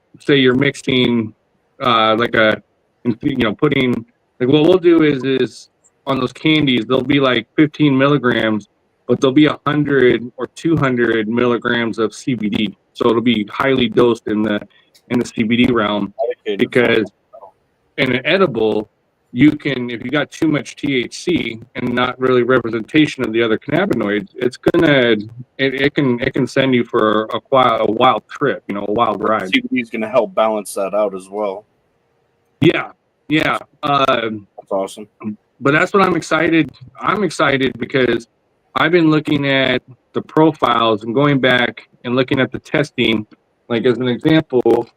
mixing putting, like, what we'll do is on those candies, they'll be like 15 milligrams, but there'll be 100 or 200 milligrams of CBD. So it'll be highly dosed in the CBD realm, because in an edible, you can, if you got too much THC and not really representation of the other cannabinoids, it can send you for a wild trip, a wild ride. CBD is going to help balance that out as well. Yeah. That's awesome. But that's what I'm excited. I'm excited because I've been looking at the profiles and going back and looking at the testing. Like, as an example,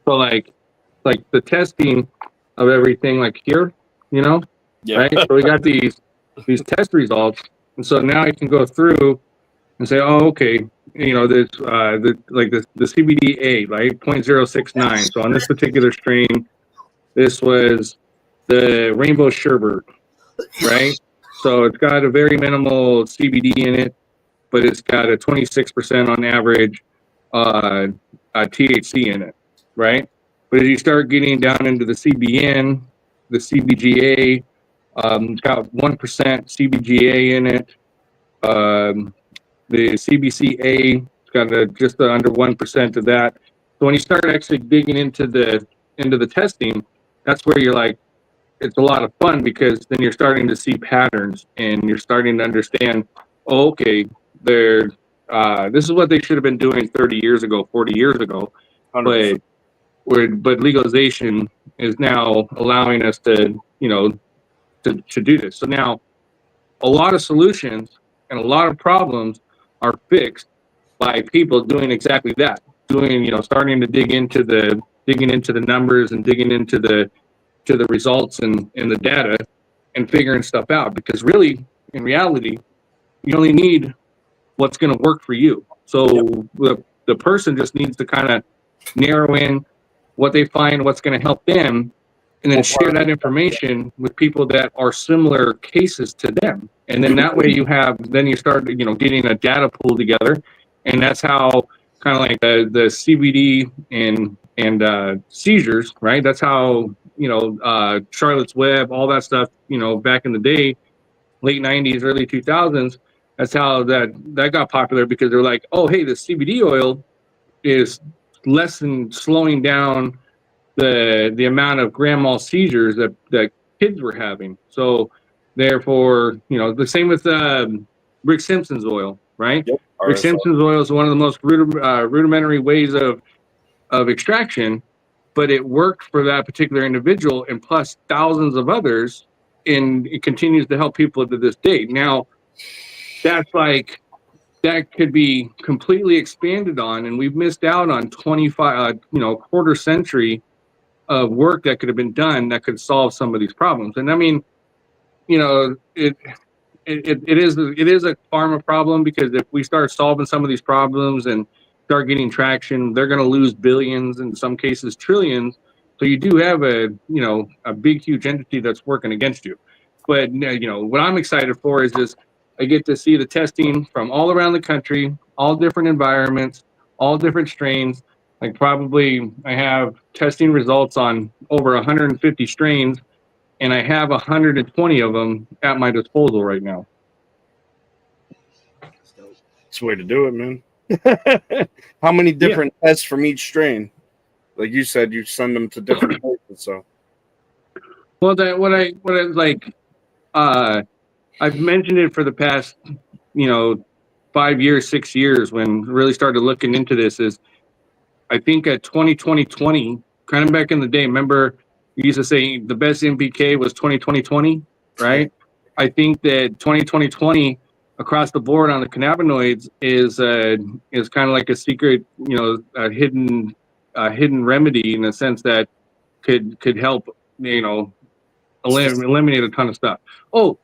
so like the testing of everything, like here, right? So we got these test results, and so now I can go through and say, oh, okay, this the CBDA, right, 0.069. So on this particular strain, this was the Rainbow Sherbet, right? So it's got a very minimal CBD in it, but it's got a 26% on average THC in it, right? But as you start getting down into the CBN, the CBGA, it's got 1% CBGA in it. The CBCA, it's got just under 1% of that. So when you start actually digging into the testing, that's where you're like, it's a lot of fun, because then you're starting to see patterns and you're starting to understand, oh, okay, this is what they should have been doing 30 years ago, 40 years ago. 100%. But legalization is now allowing us to do this. So now a lot of solutions and a lot of problems are fixed by people doing exactly that, starting to digging into the numbers and digging into the results and the data and figuring stuff out. Because really, in reality, you only need what's going to work for you. So the person just needs to kind of narrow in what they find, what's going to help them, and then share that information with people that are similar cases to them. And then that way you start, getting a data pool together. And that's how kind of like the CBD and seizures, right? That's how, Charlotte's Web, all that stuff, back in the day, late 90s, early 2000s, that's how that got popular, because they're like, oh, hey, the CBD oil is less than slowing down the amount of grand mal seizures that kids were having. So therefore, the same with Rick Simpson's oil, right? Yep. Rick Simpson's oil is one of the most rudimentary ways of extraction, but it worked for that particular individual, and plus thousands of others, and it continues to help people to this day. Now, that could be completely expanded on, and we've missed out on 25, quarter century of work that could have been done that could solve some of these problems. And I mean, it is a pharma problem, because if we start solving some of these problems and start getting traction, they're going to lose billions, in some cases trillions. So you do have a big, huge entity that's working against you. But what I'm excited for is just, I get to see the testing from all around the country, all different environments, all different strains. Like, probably I have testing results on over 150 strains, and I have 120 of them at my disposal right now. That's the way to do it, man. How many different tests from each strain? Like you said, you send them to different places. So, well, I've mentioned it for the past, 5 years, 6 years, when really started looking into this, is I think at 2020, kind of back in the day, remember you used to say the best MPK was 2020, right? I think that 2020 across the board on the cannabinoids is kind of like a secret, a hidden remedy, in the sense that could help, eliminate a ton of stuff. Oh,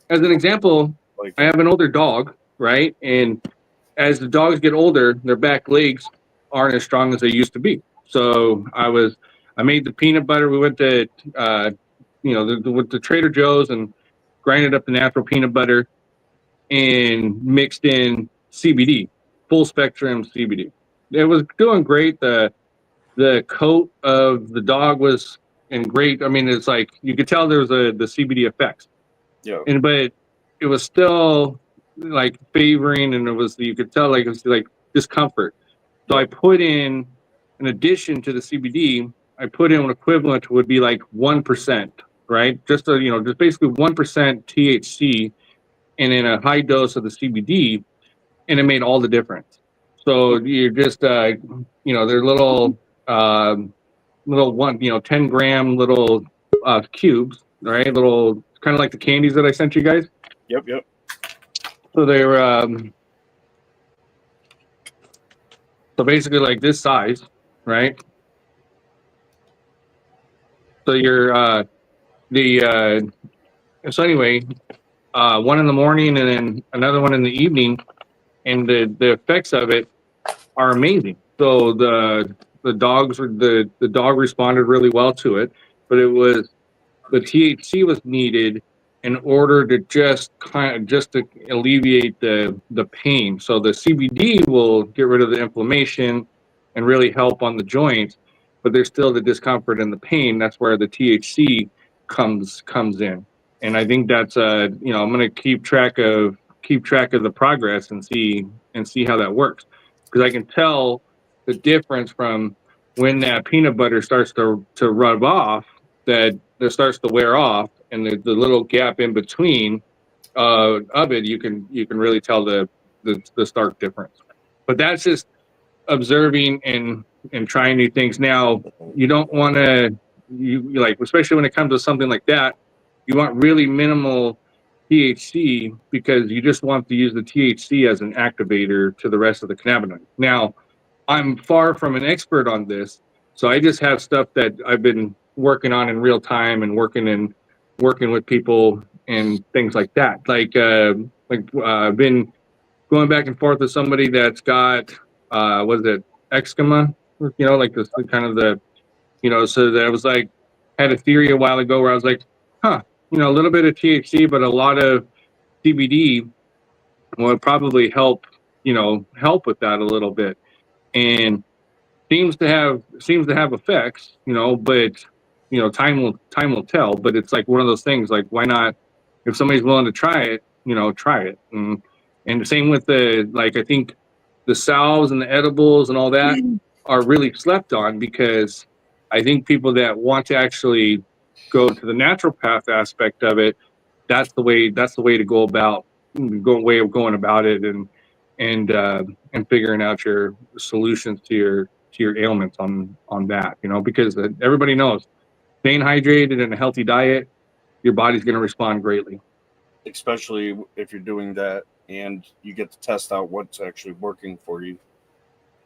as an example, I have an older dog, right? And as the dogs get older, their back legs aren't as strong as they used to be. So I made the peanut butter. We went to, with the Trader Joe's and grinded up the natural peanut butter and mixed in CBD, full spectrum CBD. It was doing great. The coat of the dog was in great. I mean, it's like you could tell there was the CBD effects. Yeah. But it was still like favoring, and you could tell like it was like discomfort. So I put in addition to the CBD, I put in an equivalent would be like 1%, right? Just just basically 1% THC and in a high dose of the CBD, and it made all the difference. So you're just they're little 10 gram little cubes, right? Little kind of like the candies that I sent you guys. Yep. So they were so basically like this size, right? So you're so anyway, one in the morning and then another one in the evening, and the effects of it are amazing. So the dog responded really well to it, but it was the THC was needed in order to just to alleviate the pain. So the CBD will get rid of the inflammation and really help on the joints, but there's still the discomfort and the pain. That's where the THC comes in. And I think that's I'm going to keep track of the progress and see how that works, because I can tell the difference from when that peanut butter starts to rub off, that starts to wear off, and the little gap in between of it, you can really tell the stark difference. But that's just observing and trying new things. Now, you don't want to like, especially when it comes to something like that, you want really minimal THC, because you just want to use the THC as an activator to the rest of the cannabinoids. Now, I'm far from an expert on this, so I just have stuff that I've been working on in real time and working with people and things like that. I've been going back and forth with somebody that's got eczema, like this kind of so that I was like, had a theory a while ago where I was like, a little bit of THC, but a lot of CBD would probably help with that a little bit. And seems to have effects, but time will tell. But it's like one of those things, like, why not, if somebody's willing to try it, try it. And the same with I think the salves and the edibles and all that are really slept on, because I think people that want to actually go to the naturopath aspect of it, that's the way to go about going about it, and figuring out your solutions to your ailments on that, because everybody knows staying hydrated and a healthy diet, your body's going to respond greatly. Especially if you're doing that and you get to test out what's actually working for you.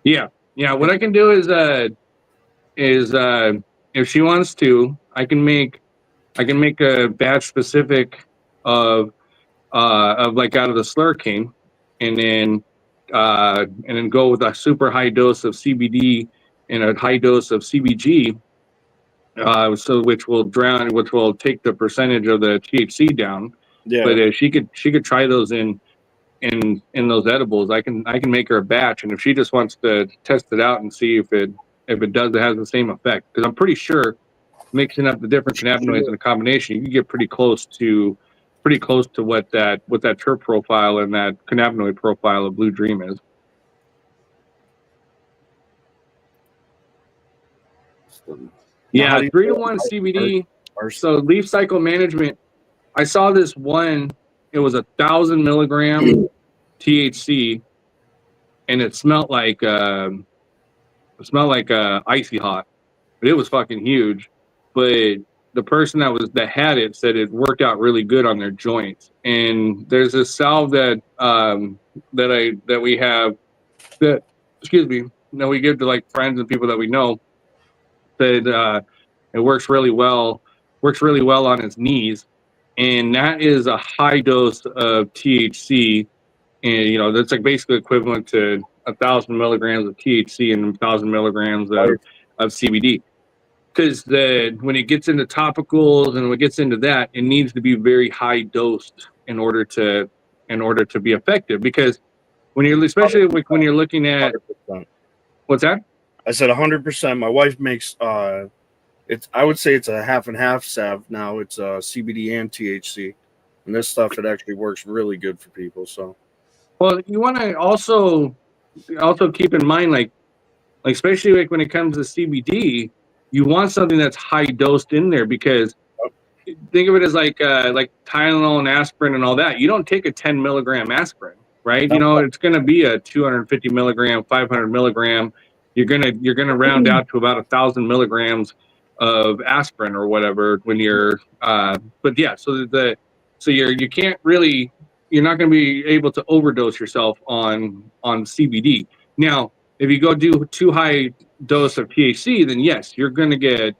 Yeah. What I can do is if she wants to, I can make a batch specific of like out of the slurricane, and then go with a super high dose of CBD and a high dose of CBG, which will take the percentage of the THC down. Yeah. But she could try those in those edibles. I can make her a batch, and if she just wants to test it out and see if it has the same effect, because I'm pretty sure mixing up the different cannabinoids in a combination, you can get pretty close to what that terp profile and that cannabinoid profile of Blue Dream is. Yeah, 3-to-1 CBD. So leaf cycle management. I saw this one. It was 1,000 milligram THC, and it smelled like icy hot, but it was fucking huge. But the person that had it said it worked out really good on their joints. And there's a salve that we have that we give to like friends and people that we know, that It works really well. Works really well on his knees, and that is a high dose of THC. And that's like basically equivalent to 1,000 milligrams of THC and 1,000 milligrams of CBD. Because when it gets into topicals and when it gets into that, it needs to be very high dosed in order to be effective. Because especially when you're looking at 100%. what's that? I said 100%. My wife makes I would say it's a half and half salve now. It's CBD and THC, and this stuff it actually works really good for people. So, well, you want to also keep in mind like especially like when it comes to CBD, you want something that's high dosed in there because think of it as like Tylenol and aspirin and all that. You don't take a 10 milligram aspirin, right? It's going to be a 250 milligram, 500 milligram. You're gonna round out to about 1,000 milligrams of aspirin or whatever when you're. But yeah, so you can't really. You're not going to be able to overdose yourself on CBD. Now, if you go do too high dose of THC, then yes, you're gonna get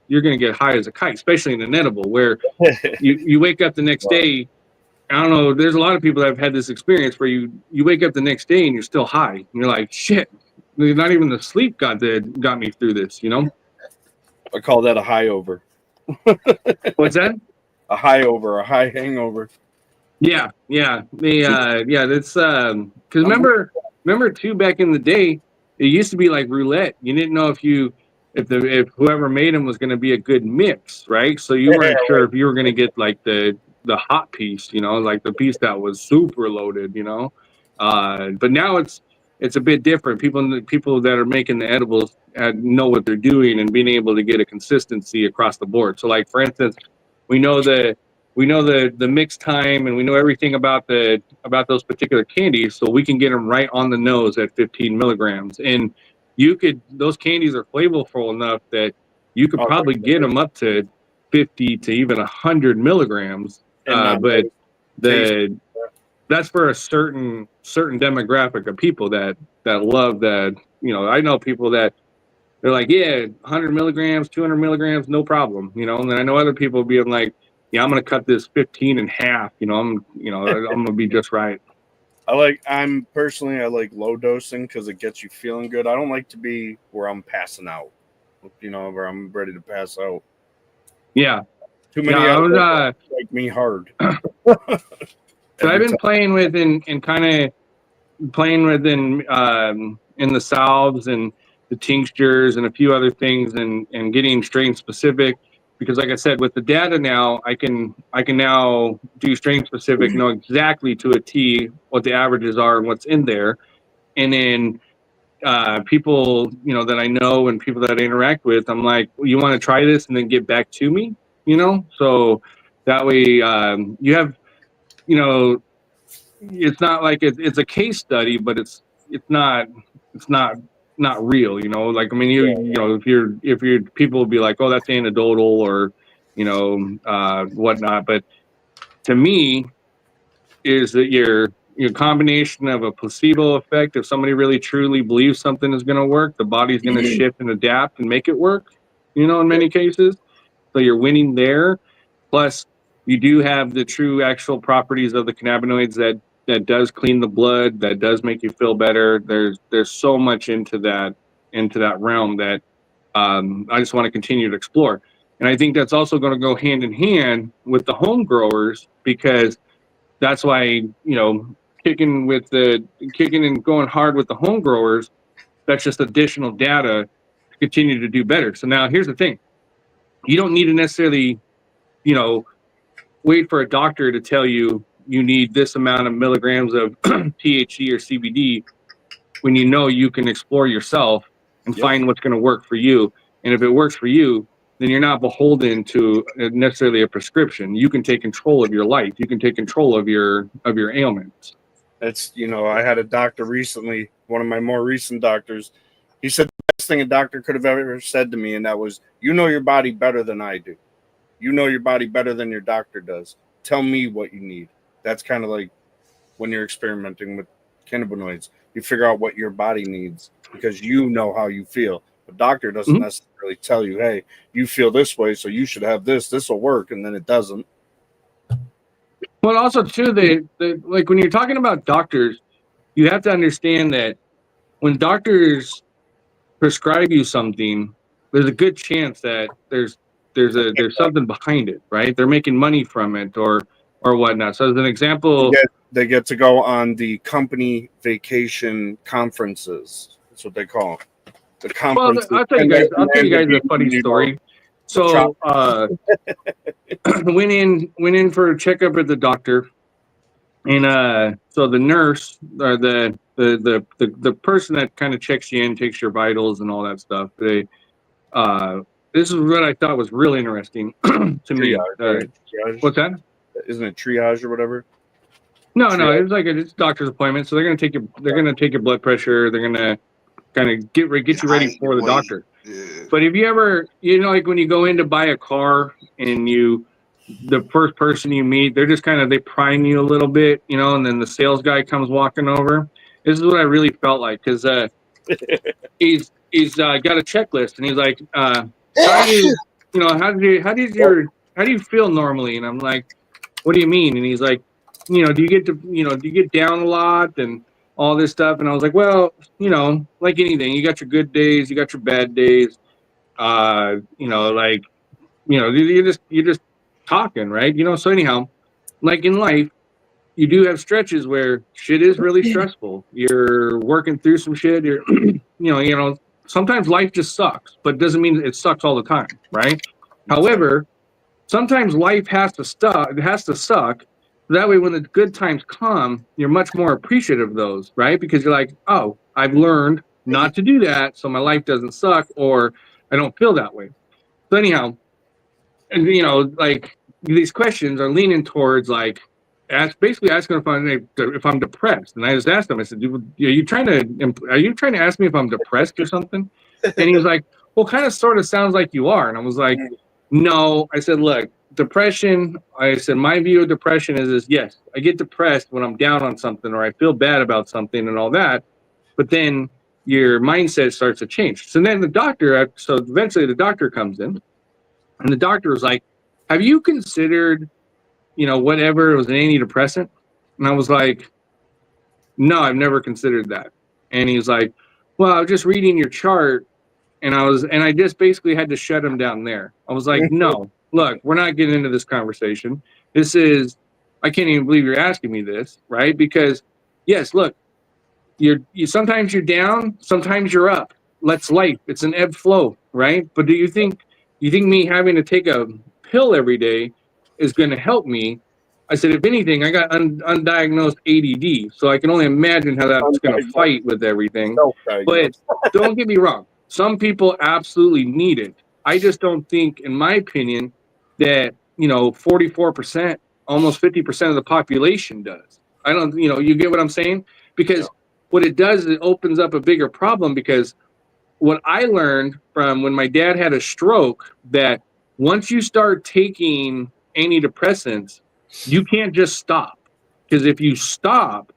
high as a kite, especially in an edible where you wake up the next day. I don't know. There's a lot of people that have had this experience where you wake up the next day and you're still high. And you're like, shit. Not even the sleep got me through this. I call that a high over. What's that? A high over, a high hangover. Yeah. That's because remember too back in the day, it used to be like roulette. You didn't know if whoever made them was going to be a good mix, right? So you weren't sure if you were going to get like the hot piece, like the piece that was super loaded, But now it's a bit different. People that are making the edibles know what they're doing and being able to get a consistency across the board. So like for instance, we know the mix time and we know everything about those particular candies, so we can get them right on the nose at 15 milligrams. And those candies are flavorful enough that you could probably get them up to 50 to even 100 milligrams. But that's for a certain demographic of people that love that. I know people that they're like, yeah, 100 milligrams, 200 milligrams, no problem. And then I know other people being like, yeah, I'm going to cut this 15 in half. I'm going to be just right. I like low dosing because it gets you feeling good. I don't like to be where I'm passing out, where I'm ready to pass out. Yeah. Too many like me hard. So I've been playing with in the salves and the tinctures and a few other things and getting strain specific, because like I said, with the data now, I can now do strain specific, know exactly to a T what the averages are and what's in there. And then people, that I know and people that I interact with, I'm like, well, you want to try this and then get back to me, so that way you have, it's not like it's a case study, but it's not real, like, I mean, if you're people will be like, oh, that's anecdotal or whatnot, but to me is that your combination of a placebo effect, if somebody really truly believes something is going to work, the body's going to shift and adapt and make it work, in many cases, so you're winning there. Plus you do have the true actual properties of the cannabinoids that does clean the blood, that does make you feel better. There's so much into that realm that I just want to continue to explore. And I think that's also going to go hand in hand with the home growers, because that's why, kicking and going hard with the home growers, that's just additional data to continue to do better. So now here's the thing. You don't need to necessarily, wait for a doctor to tell you need this amount of milligrams of THC or CBD when you can explore yourself and find what's going to work for you. And if it works for you, then you're not beholden to necessarily a prescription. You can take control of your life. You can take control of your ailments. That's, I had a doctor recently, one of my more recent doctors. He said the best thing a doctor could have ever said to me, and that was, your body better than I do. You know your body better than your doctor does. Tell me what you need. That's kind of like when you're experimenting with cannabinoids. You figure out what your body needs because you know how you feel. A doctor doesn't necessarily tell you, hey, you feel this way, so you should have this. This will work, and then it doesn't. Well, also too, they like when you're talking about doctors, you have to understand that when doctors prescribe you something, there's a good chance that there's something behind it, right? They're making money from it or whatnot. So as an example, they get to go on the company vacation conferences. That's what they call them. The conference. Well, I'll tell you guys a funny story. So went in for a checkup at the doctor, and so the nurse or the person that kind of checks you in, takes your vitals and all that stuff. They this is what I thought was really interesting to me. Triage. What's that? Isn't it triage or whatever? No, it's like it's a doctor's appointment. So they're gonna take your blood pressure. They're gonna kind of get you ready for the doctor. Yeah. But if you ever, like when you go in to buy a car and the first person you meet, they're just they prime you a little bit, and then the sales guy comes walking over. This is what I really felt like, because he's got a checklist and he's like, how do you feel normally? And I'm like, what do you mean? And he's like, do you get down a lot and all this stuff? And I was like, well, like anything, you got your good days, you got your bad days. You're just talking, right? So anyhow, like in life, you do have stretches where shit is really stressful. You're working through some shit. You're, sometimes life just sucks, but it doesn't mean it sucks all the time, right? However, sometimes life has to suck. That way, when the good times come, you're much more appreciative of those, right? Because you're like, oh, I've learned not to do that, so my life doesn't suck, or I don't feel that way. So anyhow, and like these questions are leaning towards like basically asking if I'm depressed. And I just asked him, I said, are you trying to ask me if I'm depressed or something? And he was like, well, kind of sort of sounds like you are. And I was like, no. I said, look, depression, I said, my view of depression is yes, I get depressed when I'm down on something or I feel bad about something and all that. But then your mindset starts to change. So then eventually the doctor comes in, and the doctor was like, have you considered, whatever, it was an antidepressant? And I was like, no, I've never considered that. And he's like, well, I was just reading your chart, and I just basically had to shut him down there. I was like, no, look, we're not getting into this conversation. I can't even believe you're asking me this, right? Because yes, look, sometimes you're down, sometimes you're up. That's life. It's an ebb flow, right? But do you think me having to take a pill every day is going to help me? I said, if anything, I got undiagnosed ADD, so I can only imagine how that's going to fight with everything. But don't get me wrong. Some people absolutely need it. I just don't think, in my opinion, that 44%, almost 50% of the population does. I don't, you get what I'm saying? Because what it does is it opens up a bigger problem, because what I learned from when my dad had a stroke, that once you start taking antidepressants, you can't just stop. Because if you stop,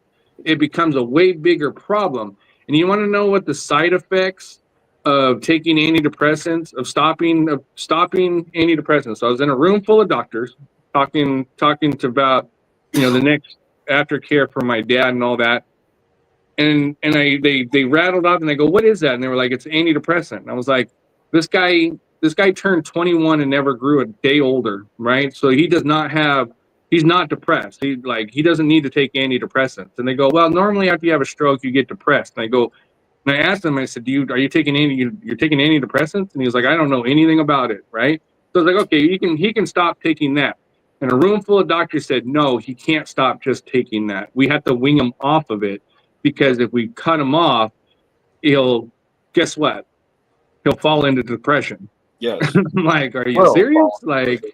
it becomes a way bigger problem. And you want to know what the side effects of taking antidepressants, of stopping antidepressants. So I was in a room full of doctors talking to about, the next aftercare for my dad and all that. And they rattled off and they go, what is that? And they were like, it's antidepressant. And I was like, this guy turned 21 and never grew a day older, right? So he's not depressed. He doesn't need to take antidepressants. And they go, well, normally after you have a stroke, you get depressed. And I asked him, I said, are you taking you're taking antidepressants? And he was like, I don't know anything about it, right? So I was like, okay, he can stop taking that. And a room full of doctors said, no, he can't stop just taking that. We have to wing him off of it, because if we cut him off, guess what? He'll fall into depression. Yes. I'm like, are you serious? Like,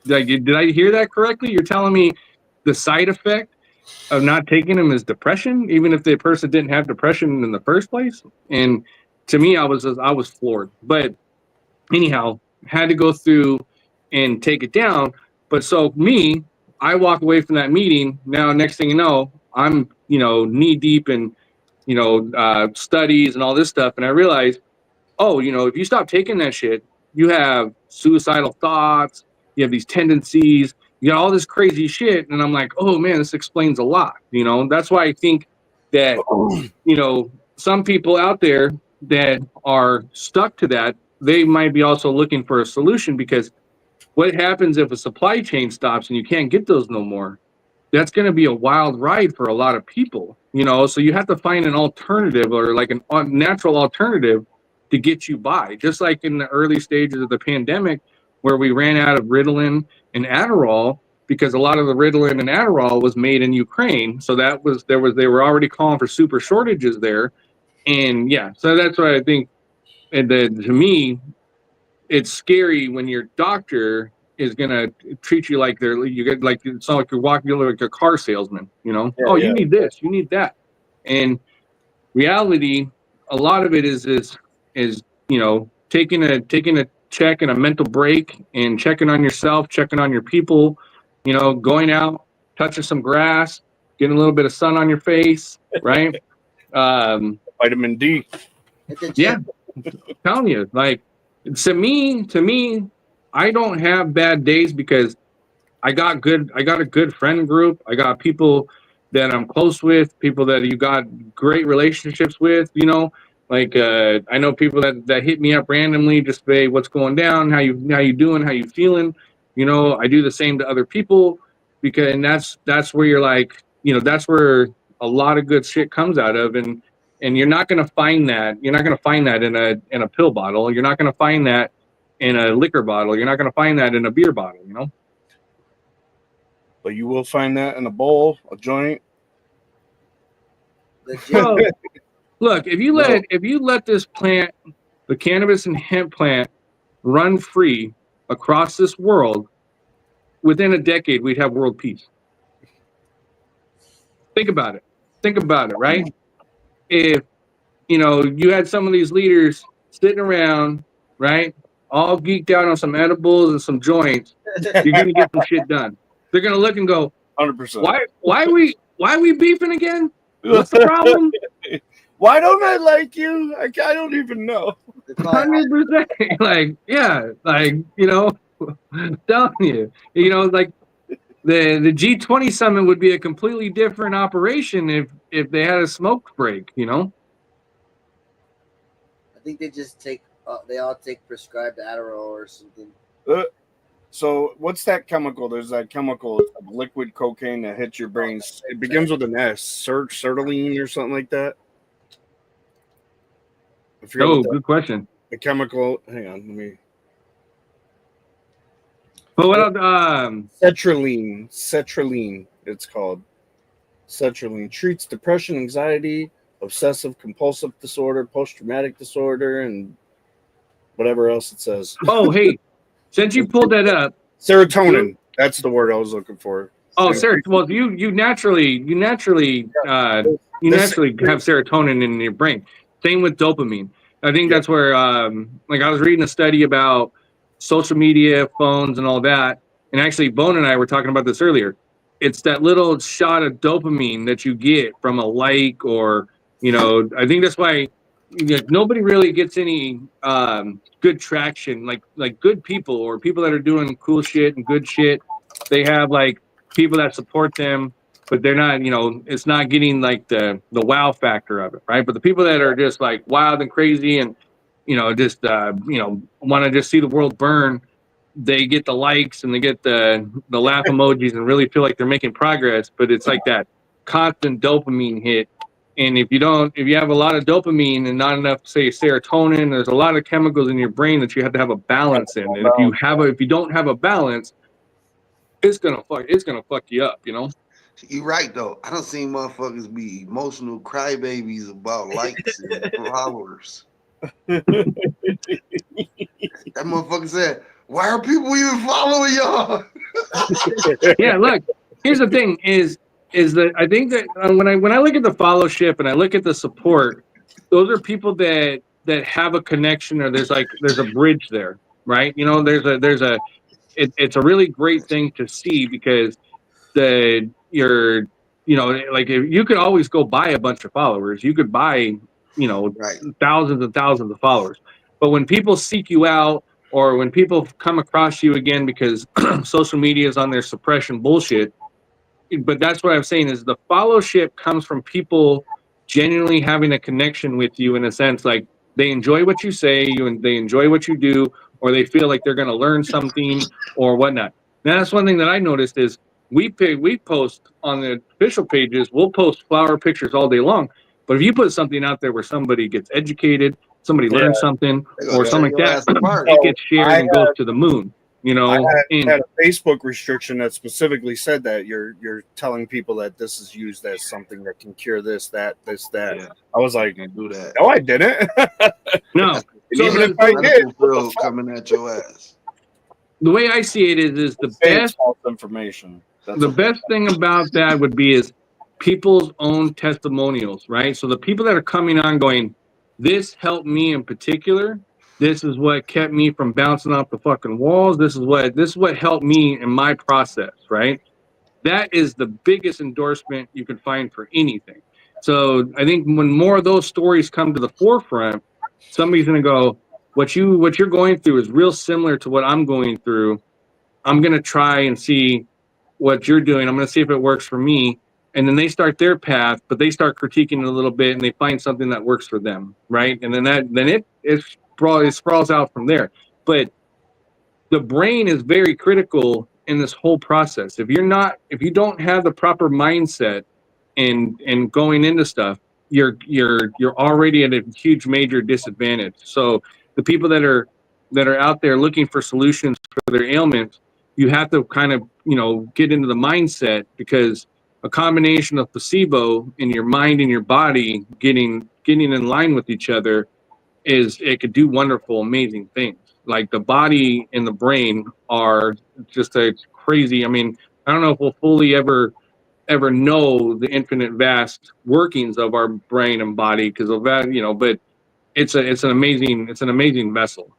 did I hear that correctly? You're telling me the side effect of not taking them is depression, even if the person didn't have depression in the first place? And to me, I was floored. But anyhow, had to go through and take it down. But so me, I walk away from that meeting. Now, next thing you know, I'm knee deep in studies and all this stuff, and I realized oh, if you stop taking that shit, you have suicidal thoughts, you have these tendencies, you got all this crazy shit. And I'm like, oh man, this explains a lot. That's why I think that, some people out there that are stuck to that, they might be also looking for a solution, because what happens if a supply chain stops and you can't get those no more? That's going to be a wild ride for a lot of people, so you have to find an alternative, or like a natural alternative to get you by. Just like in the early stages of the pandemic, where we ran out of Ritalin and Adderall, because a lot of the Ritalin and Adderall was made in Ukraine. So they were already calling for super shortages there. And yeah, so that's why I think, and to me, it's scary when your doctor is gonna treat you like it's not like you're walking like a car salesman. You need this, you need that, and reality, a lot of it is taking a check and a mental break, and checking on yourself, checking on your people, going out, touching some grass, getting a little bit of sun on your face, right? Vitamin D. Yeah, I'm telling you, like, to me, I don't have bad days, because I got a good friend group. I got people that I'm close with, people that you got great relationships with, like, I know people that hit me up randomly, just say, what's going down, how you doing, how you feeling. I do the same to other people, because, and that's where you're like, that's where a lot of good shit comes out of. And you're not going to find that. You're not going to find that in a pill bottle. You're not going to find that in a liquor bottle. You're not going to find that in a beer bottle, But you will find that in a bowl, a joint. Well, look, if you let this plant, the cannabis and hemp plant, run free across this world, within a decade, we'd have world peace. Think about it, right? If you had some of these leaders sitting around, right, all geeked out on some edibles and some joints, you're gonna get some shit done. They're gonna look and go, 100%. Why are we beefing again? What's the problem? Why don't I like you? I don't even know. 100%. Like, yeah, like, telling you, like, the G20 summit would be a completely different operation if they had a smoke break. I think they just they all take prescribed Adderall or something. So what's that chemical? There's that chemical, liquid cocaine that hits your brains. It begins with an S, sertraline or something like that. Oh, good question. The chemical. Hang on, let me. But what else? Sertraline. It's called sertraline. Treats depression, anxiety, obsessive compulsive disorder, post-traumatic disorder, and whatever else it says. Oh, hey, since you pulled that up, serotonin. That's the word I was looking for. Oh, serotonin. Well, you naturally have serotonin in your brain. Same with dopamine. I think that's where, like, I was reading a study about social media, phones, and all that. And actually, Bone and I were talking about this earlier. It's that little shot of dopamine that you get from a like, or, I think that's why nobody really gets any good traction, like good people, or people that are doing cool shit and good shit. They have like people that support them, but they're not, it's not getting like the wow factor of it, right? But the people that are just like wild and crazy and just want to just see the world burn, they get the likes and they get the laugh emojis and really feel like they're making progress. But it's like that constant dopamine hit. And if you have a lot of dopamine and not enough, say, serotonin, there's a lot of chemicals in your brain that you have to have a balance in. And if you don't have a balance, it's gonna fuck you up, You're right though. I don't see motherfuckers be emotional crybabies about likes and followers. That motherfucker said, "Why are people even following y'all?" Yeah, look. Here's the thing: is that I think that when I look at the followership and I look at the support, those are people that have a connection, or there's a bridge there, right? It's a really great thing to see, because like, if you could always go buy a bunch of followers, you could buy, right, thousands and thousands of followers. But when people seek you out, or when people come across you again because social media is on their suppression bullshit, but that's what I'm saying is the fellowship comes from people genuinely having a connection with you in a sense, like they enjoy what you say, and they enjoy what you do, or they feel like they're going to learn something or whatnot. Now that's one thing that I noticed is we post on the official pages, we'll post flower pictures all day long, but if you put something out there where somebody gets educated, somebody learns something, or something like that, it gets shared and goes to the moon. You know, I had a Facebook restriction that specifically said that you're telling people that this is used as something that can cure this, that. Yeah. I was like, do that. No, I didn't. No. So even if I did, coming at your ass. The way I see it is the best false information. The best thing about that would be is people's own testimonials, right? So the people that are coming on going, this helped me in particular. This is what kept me from bouncing off the fucking walls. This is what helped me in my process, right? That is the biggest endorsement you can find for anything. So I think when more of those stories come to the forefront, somebody's gonna go, what you're going through is real similar to what I'm going through. I'm gonna try and see what you're doing. I'm gonna see if it works for me. And then they start their path, but they start critiquing it a little bit and they find something that works for them, right? And then it sprawls out from there. But the brain is very critical in this whole process. If you don't have the proper mindset and going into stuff, you're already at a huge major disadvantage. So the people that are out there looking for solutions for their ailments, you have to kind of, get into the mindset, because a combination of placebo in your mind and your body getting in line with each other it could do wonderful, amazing things. Like the body and the brain are just a crazy. I mean, I don't know if we'll fully ever know the infinite vast workings of our brain and body because of that, but it's an amazing vessel.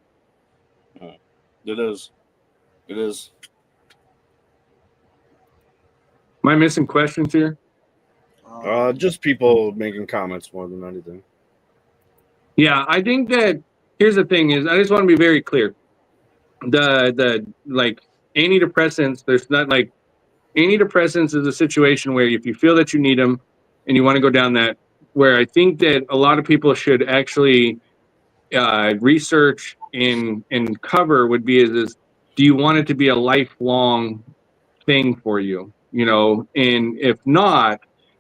It is. Am I missing questions here? Just people making comments more than anything. Yeah, I think that here's the thing is I just want to be very clear. The like antidepressants, there's not like antidepressants is a situation where if you feel that you need them and you want to go down that, where I think that a lot of people should actually research and cover would be is do you want it to be a lifelong thing for you? And if not,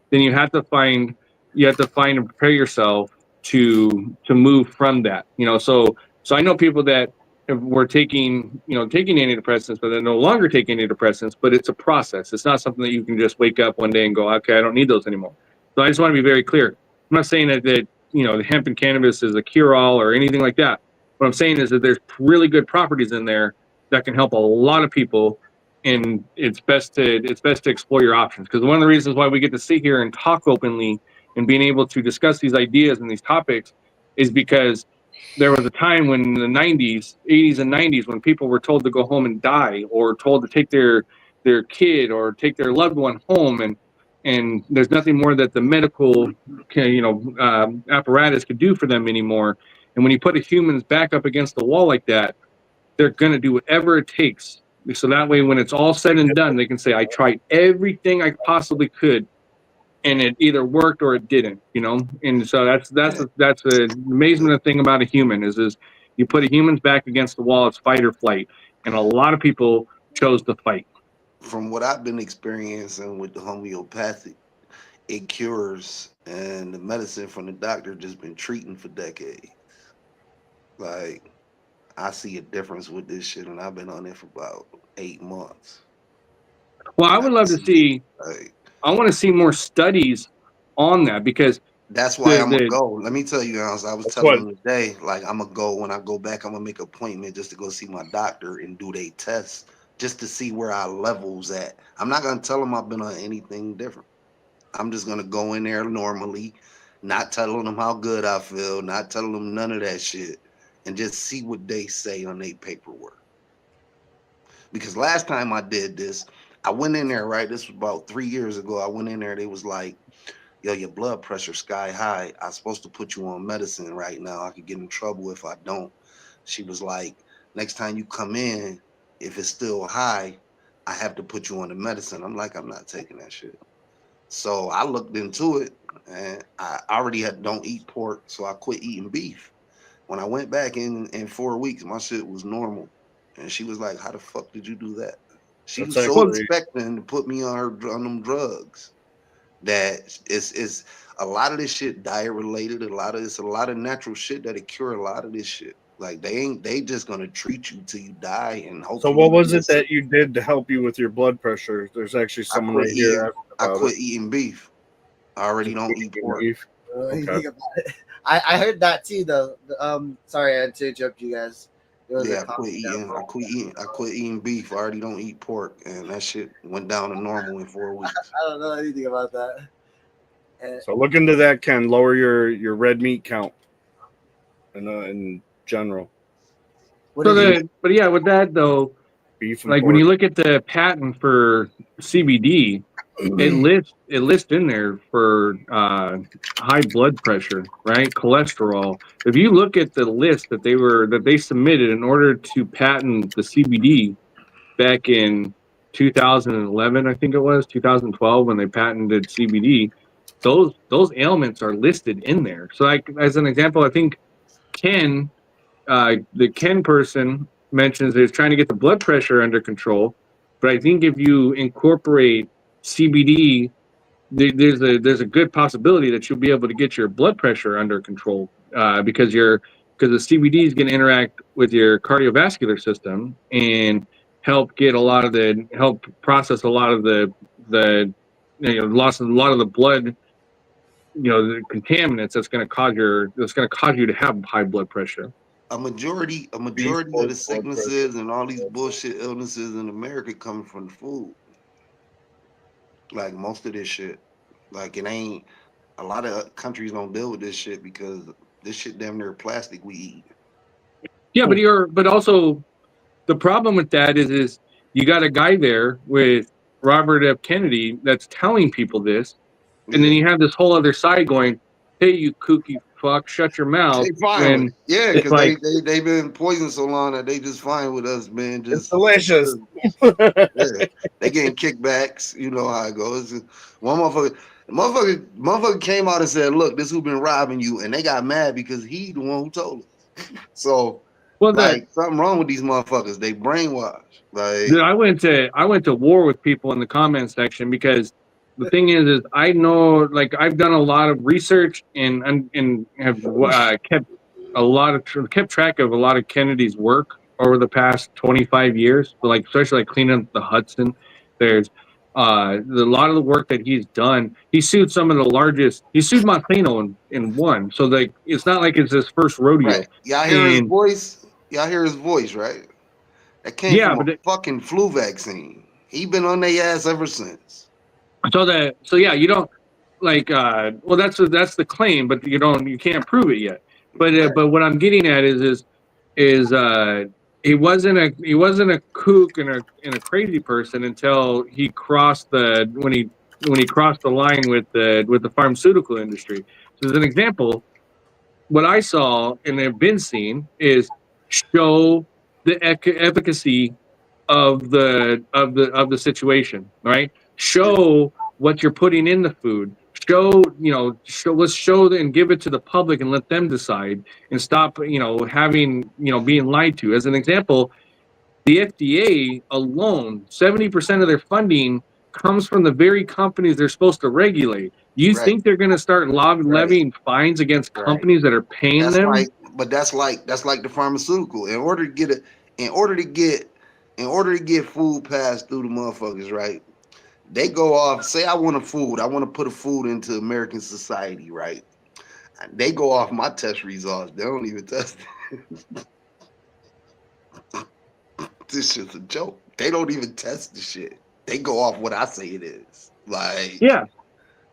then you have to find and prepare yourself to move from that. So I know people that were taking antidepressants, but they're no longer taking antidepressants, but it's a process. It's not something that you can just wake up one day and go, okay, I don't need those anymore. So I just want to be very clear. I'm not saying that the hemp and cannabis is a cure-all or anything like that. What I'm saying is that there's really good properties in there that can help a lot of people, and it's best to explore your options. Because one of the reasons why we get to sit here and talk openly and being able to discuss these ideas and these topics is because there was a time when in the 80s and 90s, when people were told to go home and die, or told to take their kid or take their loved one home, and there's nothing more that the medical apparatus could do for them anymore. And when you put a human's back up against the wall like that, they're going to do whatever it takes. So that way, when it's all said and done, they can say, I tried everything I possibly could, and it either worked or it didn't, And so that's the amazing thing about a human is you put a human's back against the wall, it's fight or flight. And a lot of people chose to fight. From what I've been experiencing with the homeopathic, it cures, and the medicine from the doctor just been treating for decades. Like, I see a difference with this shit, and I've been on it for about 8 months. Well, I would love to see. I want to see more studies on that, because that's why I'm gonna go. Let me tell you, Hans, I was telling them today, like, I'm gonna go when I go back. I'm gonna make an appointment just to go see my doctor and do their tests, just to see where our levels at. I'm not gonna tell them I've been on anything different. I'm just gonna go in there normally, not telling them how good I feel, not telling them none of that shit, and just see what they say on their paperwork. Because last time I did this, I went in there, right? This was about 3 years ago. I went in there, they was like, yo, your blood pressure sky high. I'm supposed to put you on medicine right now. I could get in trouble if I don't. She was like, next time you come in, if it's still high, I have to put you on the medicine. I'm like, I'm not taking that shit. So I looked into it, and I already don't eat pork, so I quit eating beef. When I went back in 4 weeks, my shit was normal. And she was like, how the fuck did you do that? She That's was so actually expecting to put me on them drugs that it's a lot of this shit diet related. A lot of natural shit that'll cure a lot of this shit. Like they just gonna treat you till you die and so. hopefully. What was it that you did to help you with your blood pressure? There's actually I someone quit right here eating. asking I about quit it. eating beef. I already don't eat pork. Beef. You Okay. think about it. I heard that too though. Sorry I had to interrupt you guys. There was Yeah, a I quit comment eating. I quit eating beef. I already don't eat pork, and that shit went down to normal in 4 weeks. I don't know anything about that. So look into that, Ken. Lower your red meat count in general. What So is it? but yeah, with that though, Beef and like pork. when you look at the patent for CBD, it lists in there for high blood pressure, right? Cholesterol. If you look at the list that they submitted in order to patent the CBD back in 2011, I think it was 2012 when they patented CBD, those ailments are listed in there. So like as an example, I think Ken, the Ken person mentions is trying to get the blood pressure under control, but I think if you incorporate CBD, there's a good possibility that you'll be able to get your blood pressure under control because the CBD is going to interact with your cardiovascular system and help process a lot of the loss of a lot of the blood, the contaminants that's going to cause you to have high blood pressure. A majority of the sicknesses and all these bullshit illnesses in America coming from the food. Like most of this shit. Like it ain't a lot of countries don't deal with this shit because this shit damn near plastic we eat. Yeah, but also the problem with that is you got a guy there with Robert F. Kennedy that's telling people this, and then you have this whole other side going, "Hey, you kooky fuck, shut your mouth." They fine with it. Yeah, it's because like, they've been poisoned so long that they just fine with us, man. It's Just delicious. yeah, they getting kickbacks. You know how it goes. One motherfucker came out and said, "Look, this who been robbing you," and they got mad because he the one who told us. So, like, something wrong with these motherfuckers. They brainwashed. Like, dude, I went to war with people in the comment section because the thing is I know, like, I've done a lot of research and have kept track of a lot of Kennedy's work over the past 25 years, but like especially like cleaning up the Hudson. There's a lot of the work that he's done. He sued some of the largest. He sued Monsanto in one, so like it's not like it's his first rodeo. right? Y'all hear his voice? Y'all hear his voice, right? That came from a fucking flu vaccine. He been on their ass ever since. So yeah, you don't like well that's the claim, but you can't prove it yet. But what I'm getting at is he wasn't a kook and a crazy person until he crossed when he crossed the line with the pharmaceutical industry. So as an example, what I saw and have been seen is show the efficacy of the situation, right? Show what you're putting in the food. Let's show and give it to the public and let them decide and stop, having, being lied to. As an example, the FDA alone, 70% of their funding comes from the very companies they're supposed to regulate. You think they're going to start levying fines against companies that are paying them? That's like the pharmaceutical. In order to get food passed through the motherfuckers, right? They go off, say I want to put a food into American society, right? They go off my test results. They don't even test it. This shit's a joke. They don't even test the shit. They go off what I say it is. Like, yeah,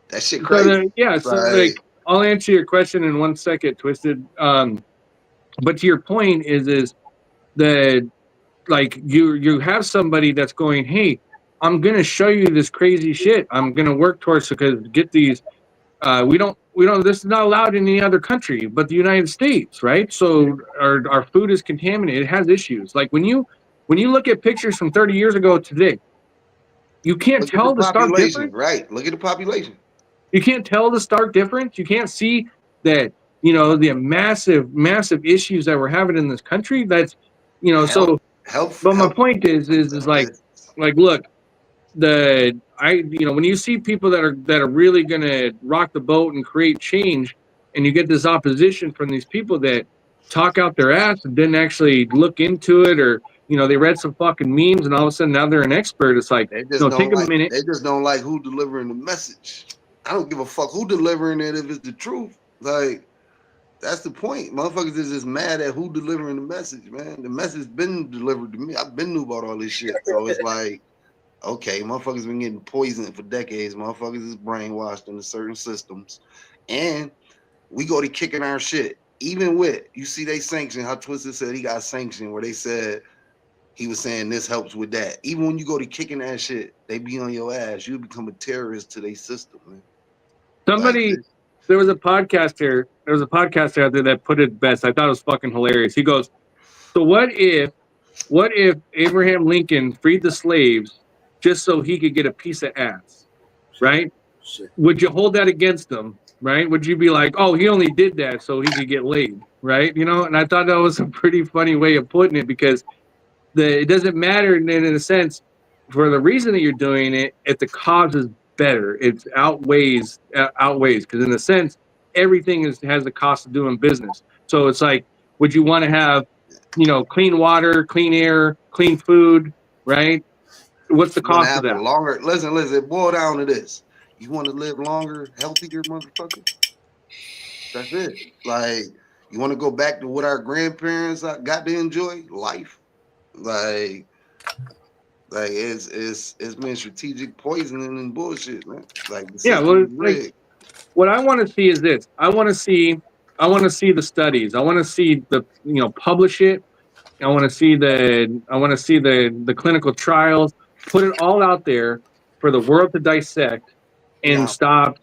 that shit crazy. So like I'll answer your question in 1 second, Twisted. But to your point is that like you have somebody that's going, hey, I'm gonna show you this crazy shit. I'm gonna work towards because get these. We this is not allowed in any other country but the United States, right? So our food is contaminated. It has issues. Like when you look at pictures from 30 years ago today, you can't tell the stark difference. Right. Look at the population. You can't tell the stark difference. You can't see that, the massive issues that we're having in this country. That's, but my point is like, look, when you see people that are really going to rock the boat and create change, and you get this opposition from these people that talk out their ass and didn't actually look into it, or they read some fucking memes and all of a sudden now they're an expert. It's like, take a minute. They just don't like who delivering the message. I don't give a fuck who delivering it if it's the truth. Like, that's the point. Motherfuckers is just mad at who delivering the message, man. The message been delivered to me. I've been knew about all this shit. So it's like, okay, motherfuckers been getting poisoned for decades. Motherfuckers is brainwashed into certain systems. And we go to kicking our shit. Even with, you see they sanction, how Twisted said he got sanctioned, where they said he was saying this helps with that. Even when you go to kicking that shit, they be on your ass. You become a terrorist to their system, man. There was a podcaster out there that put it best. I thought it was fucking hilarious. He goes, so what if Abraham Lincoln freed the slaves just so he could get a piece of ass, right? Would you hold that against him, right? Would you be like, oh, he only did that so he could get laid, right? And I thought that was a pretty funny way of putting it, because it doesn't matter in a sense for the reason that you're doing it if the cause is better. It outweighs because in a sense everything has the cost of doing business. So it's like, would you want to have clean water, clean air, clean food, right? What's the cost of that? Longer, listen, boil down to this. You want to live longer, healthier, motherfucker? That's it. Like, you want to go back to what our grandparents got to enjoy? Life. Like it's been strategic poisoning and bullshit, man. Like, what I want to see is this. I want to see the studies. I want to see the publish it. I want to see the clinical trials. Put it all out there for the world to dissect and stop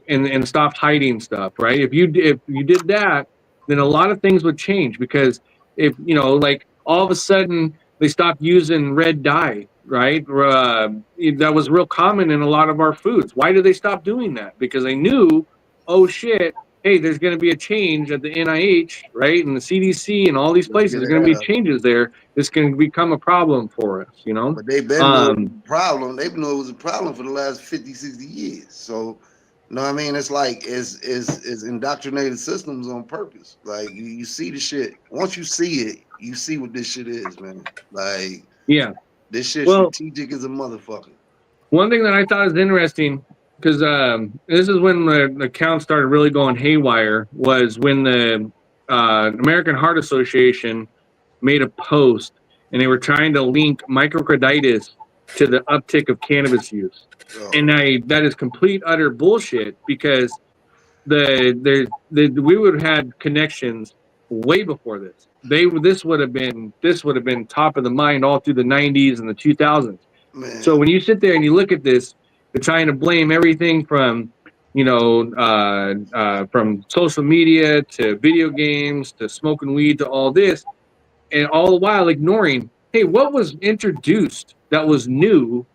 hiding stuff, right? If you did that, then a lot of things would change, because if like all of a sudden they stopped using red dye, right? That was real common in a lot of our foods. Why did they stop doing that? Because they knew, oh shit, hey, there's going to be a change at the NIH, right? And the CDC and all these places. There's going to be changes there. It's going to become a problem for us, But they've been problem. They've known it was a problem for the last 50, 60 years. So, I mean? It's like, it's indoctrinated systems on purpose. Like, you see the shit. Once you see it, you see what this shit is, man. Like, yeah. This shit strategic as a motherfucker. One thing that I thought was interesting, because this is when the account started really going haywire, was when the American Heart Association made a post, and they were trying to link microcarditis to the uptick of cannabis use. Oh. And that is complete utter bullshit, because we would have had connections way before this. This would have been top of the mind all through the 90s and the 2000s. Man. So when you sit there and you look at this, they're trying to blame everything from from social media to video games to smoking weed to all this, and all the while ignoring, hey, what was introduced that was new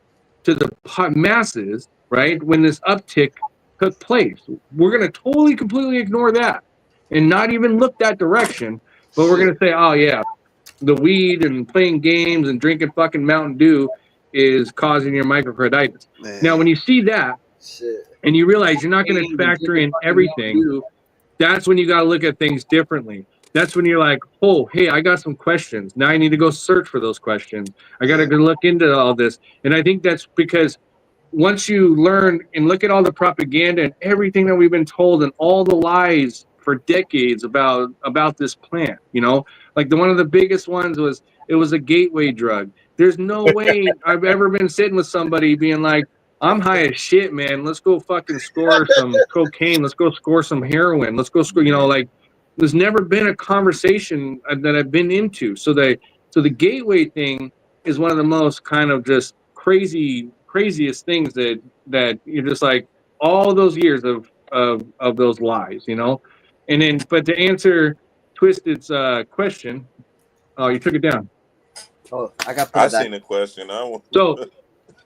to the masses, right, when this uptick took place? We're going to totally, completely ignore that and not even look that direction, but we're going to say, oh, yeah, the weed and playing games and drinking fucking Mountain Dew is causing your microcarditis. Man. Now, when you see that and you realize you're not going to factor in everything, that's when you got to look at things differently. That's when you're like, oh, hey, I got some questions. Now I need to go search for those questions. I got to go look into all this. And I think that's because once you learn and look at all the propaganda and everything that we've been told and all the lies for decades about this plant, like one of the biggest ones was it was a gateway drug. There's no way I've ever been sitting with somebody being like, I'm high as shit, man. Let's go fucking score some cocaine. Let's go score some heroin. Let's go score, like, there's never been a conversation that I've been into. So the gateway thing is one of the most kind of just craziest things that you're just like, all those years of of those lies, you know. And then, but to answer Twisted's question, oh, you took it down. Oh, I got. I seen a question. So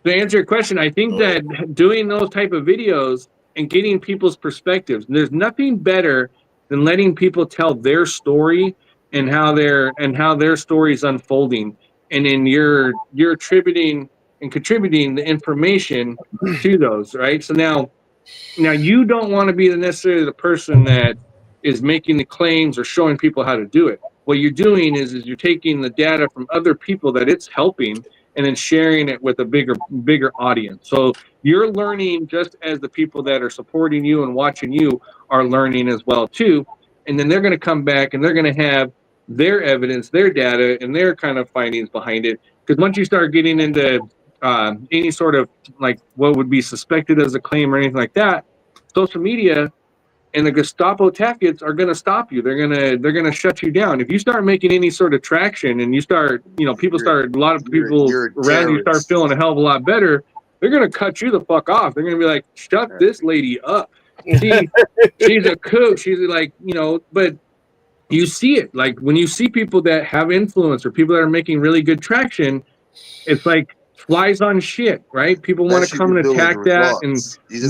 to answer your question, I think that doing those type of videos and getting people's perspectives, there's nothing better than letting people tell their story and how their story is unfolding, and then you're attributing and contributing the information to those, right? So now you don't want to be necessarily the person that is making the claims or showing people how to do it. What you're doing is you're taking the data from other people that it's helping and then sharing it with a bigger audience. So you're learning just as the people that are supporting you and watching you are learning as well too. And then they're going to come back and they're going to have their evidence, their data, and their kind of findings behind it. Because once you start getting into any sort of like what would be suspected as a claim or anything like that, social media and the Gestapo tactics are going to stop you. They're going to shut you down. If you start making any sort of traction and you start, a lot of people around you start feeling a hell of a lot better, they're going to cut you the fuck off. They're going to be like, shut this lady up. She's a kook. She's like, but you see it. Like when you see people that have influence or people that are making really good traction, it's like flies on shit, right? People want to come and attack that and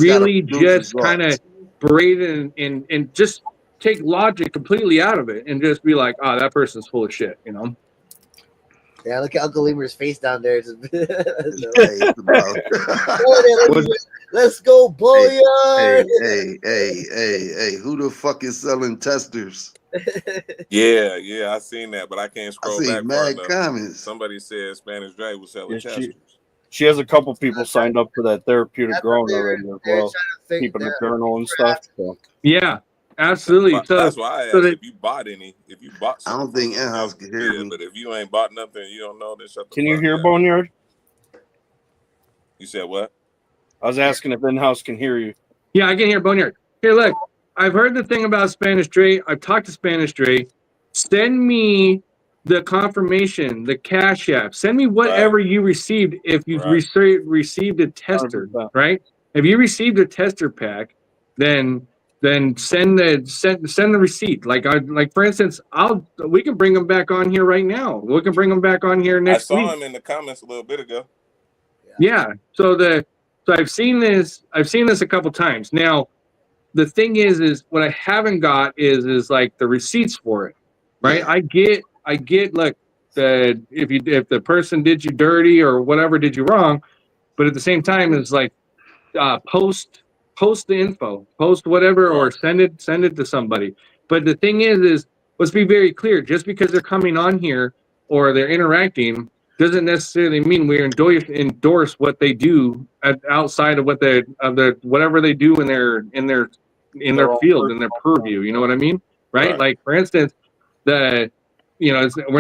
really just kind of berate it and just take logic completely out of it and just be like, oh, that person's full of shit, Yeah, look at Uncle Lemur's face down there. Let's go, Boneyard! Hey, who the fuck is selling testers? Yeah, I seen that, but I can't scroll back. Mad comments. Somebody said Spanish Dre was selling testers. She has a couple people signed up for that therapeutic growing already as well, keeping a journal and stuff. So. Yeah, absolutely. That's why I asked if you bought something. I don't think in-house can hear me. But if you ain't bought nothing, you don't know, then shut the fuck up. Can you hear Boneyard? You said what? I was asking if in-house can hear you. Yeah, I can hear Boneyard. Here, look, I've heard the thing about Spanish Dre. I've talked to Spanish Dre. Send me the confirmation, the Cash App. Send me whatever you received if you received a tester, 100%. Right? If you received a tester pack, then send the receipt. Like for instance, we can bring them back on here right now. We can bring them back on here next week. I saw him in the comments a little bit ago. Yeah. So I've seen this a couple times. Now, the thing is what I haven't got is like the receipts for it. Right? I get look, if the person did you dirty or whatever did you wrong, but at the same time it's like post the info, post whatever, or send it to somebody. But the thing is let's be very clear, just because they're coming on here or they're interacting doesn't necessarily mean we endorse what they do outside of whatever they do in their field, in their purview. You know what I mean? Right? Like for instance, we're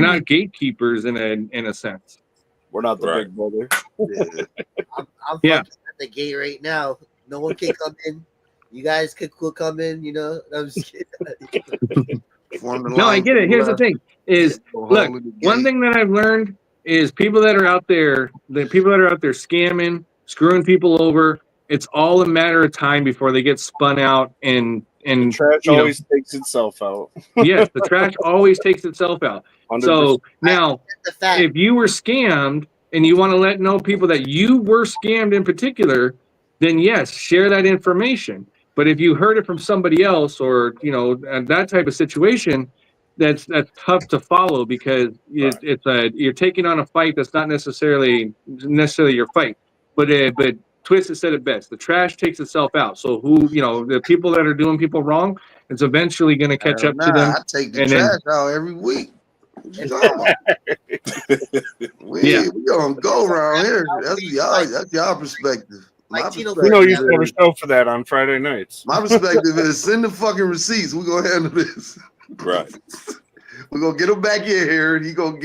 not gatekeepers in a sense. We're not the big brother. I'm at the gate right now. No one can come in. You guys could come in. I'm just kidding. No, I get it. Here's the thing: look, one thing that I've learned is people that are out there scamming, screwing people over. It's all a matter of time before they get spun out and the trash always takes itself out. Yes, the trash always takes itself out. 100%. So now, if you were scammed and you want to let know people that you were scammed in particular, then yes, share that information. But if you heard it from somebody else or that type of situation, that's tough to follow because you're taking on a fight that's not necessarily your fight. But Twist has said it best. The trash takes itself out. So the people that are doing people wrong, it's eventually going to catch up to them. I take the trash out every week. We gonna go around here. That's y'all perspective. You used to have a show for that on Friday nights. My perspective is send the fucking receipts. We're gonna handle this. Right. We're gonna get him back in here and he gonna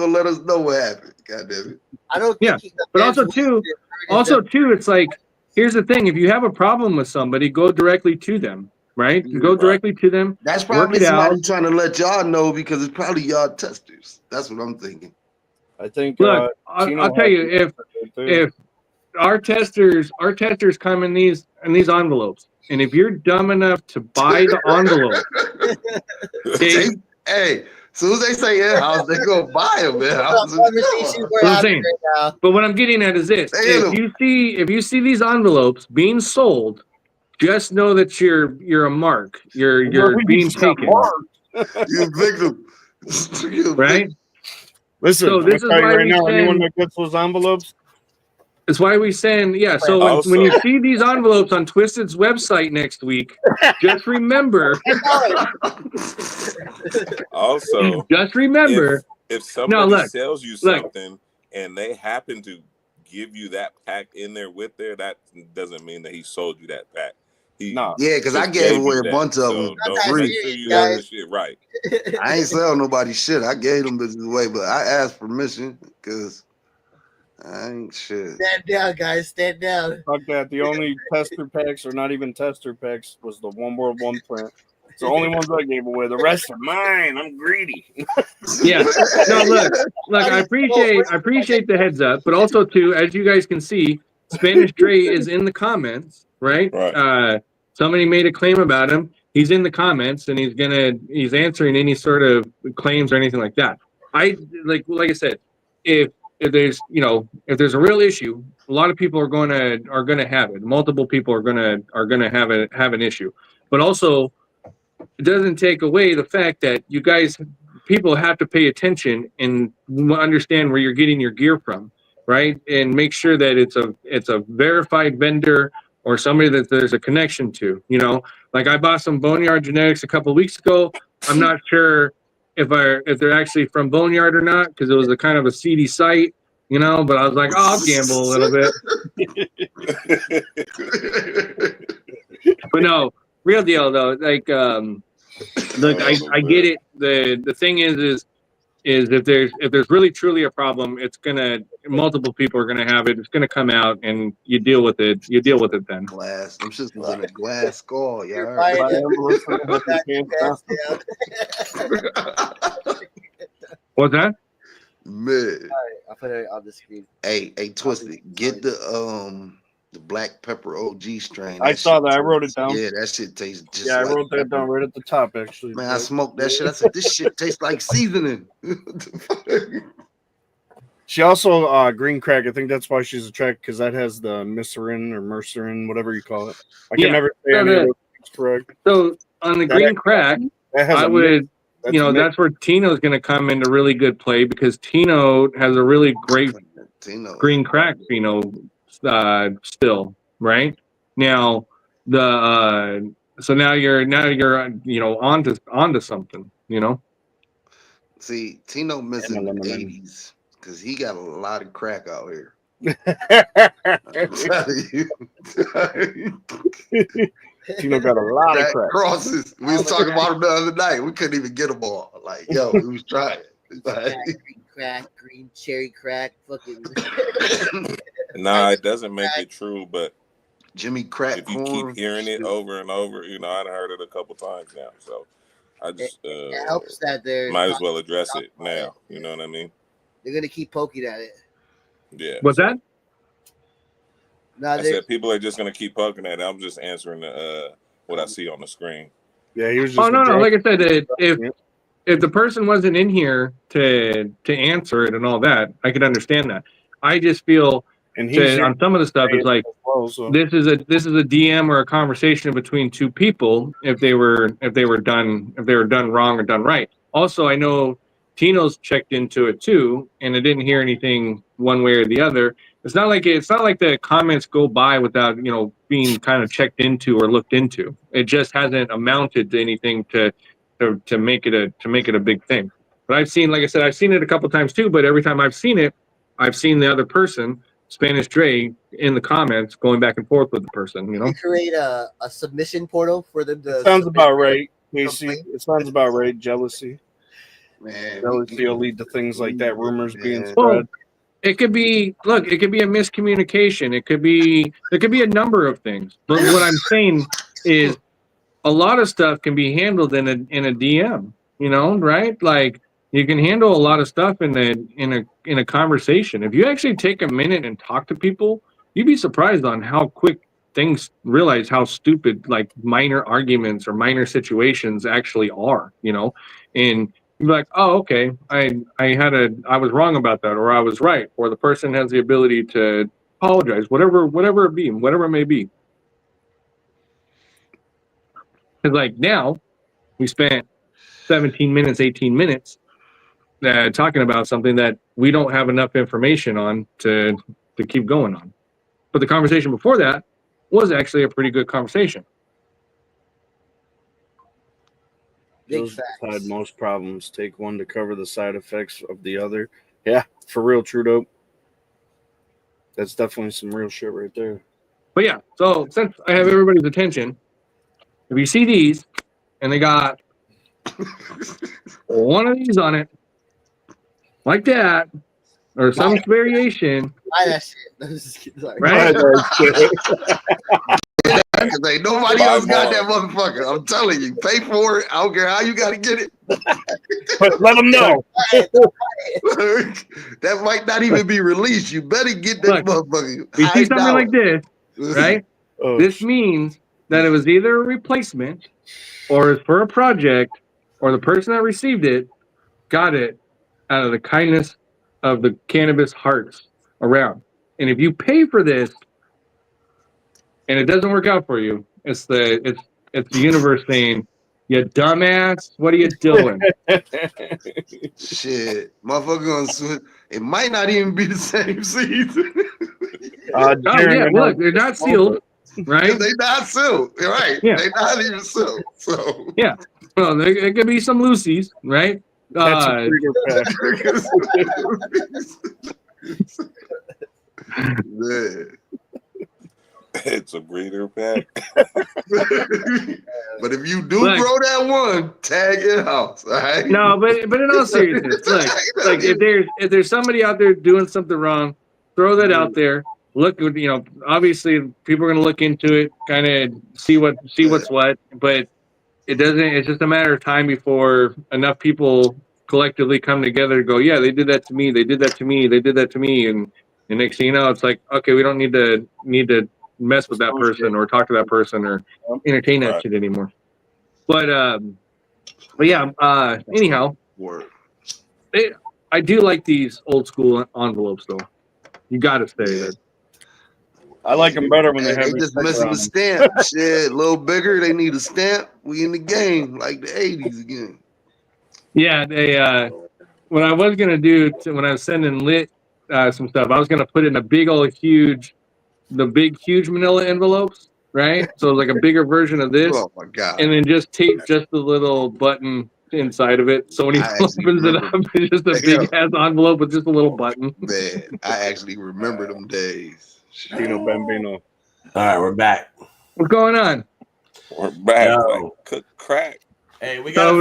let us know what happened. God damn it. I don't think but also too, it's like, here's the thing: if you have a problem with somebody, go directly to them. Right? Go directly to them. That's probably somebody trying to let y'all know because it's probably y'all testers. That's what I'm thinking. I think. Look, I'll tell you, our testers come in these envelopes, and if you're dumb enough to buy the envelope, okay, hey, as soon as they say in-house, they go buy them in-house. Conversation we're What I'm having saying. right now. But what I'm getting at is this: if you see these envelopes being sold, just know that you're a mark. You're being taken. You victim. Right? Listen, So I'm this gonna is tell you why right we now, anyone send. that gets those envelopes, It's why we send. Yeah. So Also- when you see these envelopes on Twisted's website next week, just remember. Also, just remember. if somebody look, sells you something and they happen to give you that pack in there with there, that doesn't mean that he sold you that pack. No. Yeah, because I just gave you away a that. bunch of them. So don't Not make that sure you serious, got the shit right. I ain't sell nobody shit. I gave them bitches away, but I asked permission because I ain't shit. Stand down, guys. Stand down. fuck that. The only tester packs, or not even tester packs, was the One World One plant. It's the only ones I gave away. The rest are mine. I'm greedy. Yeah. No, look. I appreciate the heads up, but also too, as you guys can see, Spanish Dre is in the comments, right? Right. Somebody made a claim about him. He's in the comments, and he's answering any sort of claims or anything like that. I like I said, if there's if there's a real issue, a lot of people are gonna have it. Multiple people are gonna have an issue, but also it doesn't take away the fact that people have to pay attention and understand where you're getting your gear from, right? And make sure that it's a verified vendor or somebody that there's a connection to. Like I bought some Boneyard genetics a couple of weeks ago. I'm not sure if they're actually from Boneyard or not, because it was a kind of a seedy site, but I was like, oh, I'll gamble a little bit. But no, real deal though. Like look, I get it. The thing is if there's really truly a problem, multiple people are gonna have it. It's gonna come out, and you deal with it. You deal with it then. Glass. Them shits was in a glass skull. Yeah. Right. What's that? Man. I'll put it on the screen. Hey, Twisted, get the black pepper OG strain. I saw that. I wrote it down. Yeah, that shit tastes just I like wrote that down right at the top, actually. Man, I smoked that shit. I said, this shit tastes like seasoning. She also green crack. I think that's why she's attracted, because that has the mercerin, whatever you call it. I can never say any of those things correct. So on the green crack, I would, that's where Tino's going to come into really good play, because Tino has a really great green crack pheno still, right? Now so now you're onto something, See, Tino missing the 80s because he got a lot of crack out here. I'm telling you. Tino got a lot of crack crosses. We was talking about them the other night. We couldn't even get them all. Like, yo, we was trying. Green crack, green cherry crack, fucking. Nah, it doesn't make it true, but Jimmy Crack. If you keep hearing it over and over, I've heard it a couple times now. So I just it helps that they're might as well address it now. You know what I mean? They're gonna keep poking at it. Yeah. What's that? No, I said people are just gonna keep poking at it. I'm just answering what I see on the screen. Yeah, he was just. Oh no! Like I said, if the person wasn't in here to answer it and all that, I could understand that. I just feel on some of the stuff is like this is a DM or a conversation between two people if they were done wrong or done right. Also, I know Tino's checked into it too, and I didn't hear anything one way or the other. It's not like the comments go by without being kind of checked into or looked into. It just hasn't amounted to anything to make it a big thing. But I've seen, like I said, I've seen it a couple times too. But every time I've seen it, I've seen the other person, Spanish Dre, in the comments going back and forth with the person. You create a submission portal for them to. Sounds about right, Casey. It sounds about right. Jealousy. Man, jealousy will lead to things like that. Rumors being spread. Well, it could be a miscommunication. There could be a number of things. But what I'm saying is a lot of stuff can be handled in a DM, right? Like you can handle a lot of stuff in a conversation. If you actually take a minute and talk to people, you'd be surprised on how quick things realize how stupid like minor arguments or minor situations actually are, you know, and you're like, oh, okay, I was wrong about that, or I was right, or the person has the ability to apologize, whatever it may be. Because like now we spent 17 minutes, 18 minutes talking about something that we don't have enough information on to keep going on. But the conversation before that was actually a pretty good conversation. Those had most problems. Take one to cover the side effects of the other. Yeah, for real, true dope. That's definitely some real shit right there. But yeah, so since I have everybody's attention, if you see these and they got one of these on it, like that, or some variation, right? Because ain't nobody else got that motherfucker. I'm telling you, pay for it. I don't care how you got to get it. But let them know. That might not even be released. You better get that motherfucker. If you see something like this, right? This means that it was either a replacement or it's for a project, or the person that received it got it out of the kindness of the cannabis hearts around. And if you pay for this and it doesn't work out for you, it's the universe saying, you dumbass, what are you doing? Shit, motherfucker gonna switch. It might not even be the same seeds. Oh yeah, look, they're not sealed, right? They not sealed, right? Yeah. They not even sealed. So yeah, well, there could be some loosies, right? That's a breeder pack. Man. It's a breeder pack. But if you do grow that one, tag in house, all right? No, but in all seriousness, like if there's somebody out there doing something wrong, throw that out there. Look, you know, obviously people are gonna look into it, kind of see what's what, but it doesn't. It's just a matter of time before enough people collectively come together to go, yeah, they did that to me, they did that to me, they did that to me, and next thing you know, it's like, okay, we don't need to mess with that person or talk to that person or entertain that shit anymore. But yeah, anyhow, I do like these old school envelopes though. You gotta say that. I like them better when they just missing the stamp. Shit, a little bigger. They need a stamp. We in the game like the 80s again. Yeah, they. What I was gonna do when I was sending Litt some stuff, I was gonna put in a big old huge manila envelopes, right? So like a bigger version of this. Oh my god! And then just tape just the little button inside of it. So when he opens it up, it's just a big ass envelope with just a little button. Man, I actually remember them days. Tino Bambino. All right, we're back. What's going on? We're back. Like cook crack. Hey, we got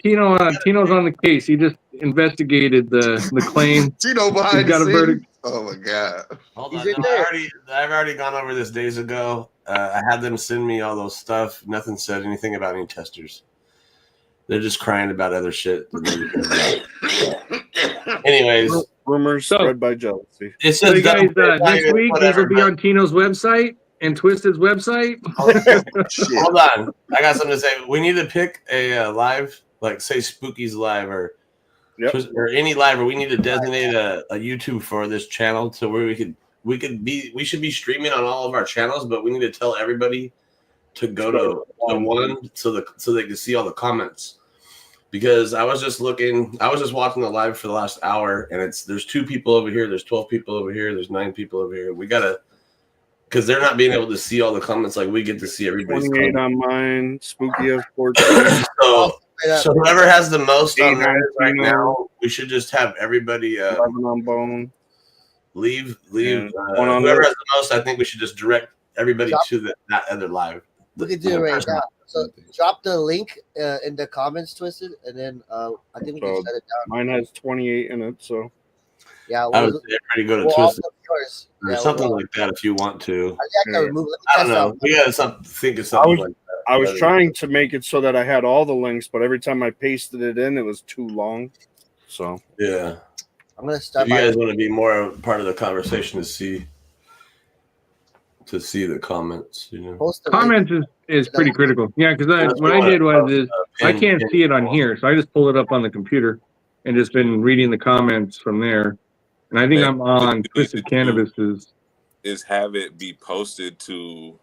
Tino. Tino's on the case. He just investigated the claim. Tino behind got a verdict. Oh my god! Hold on. No, I've already gone over this days ago. I had them send me all those stuff. Nothing said anything about any testers. They're just crying about other shit. Anyways, rumors spread by jealousy. It's so just guys, this week these will be on Tino's website and Twisted's website. Hold on, I got something to say. We need to pick a live, like say Spooky's live or any live, or we need to designate a YouTube for this channel to where we should be streaming on all of our channels, but we need to tell everybody to go to one so they can see all the comments. Because I was just watching the live for the last hour, and there's 2 people over here, there's 12 people over here, there's 9 people over here. We gotta, because they're not being able to see all the comments like we get to see everybody's 28 comments. on mine, Spooky has 14. So whoever has the most on theirs right now, we should just have everybody 11 on Bone. Leave. Whoever has the most, I think we should just direct everybody to that other live. We could do it right now. So drop the link in the comments, Twisted, and then I think we can shut it down. Mine has 28 in it, so yeah, I would say everybody go to Twisted or something like that if you want to. I don't know. We gotta think of something like that. I was trying to make it so that I had all the links, but every time I pasted it in, it was too long. So yeah, I'm gonna start. If you guys want to be more part of the conversation to see. to see the comments. You know, Post the link. Comments is pretty critical. Yeah, because That's what I what did I was is I pin- can't pin- see it on here, so I just pull it up on the computer and just been reading the comments from there. And I think Maybe I'm what on you need Twisted to do Cannabis's. is have it be posted to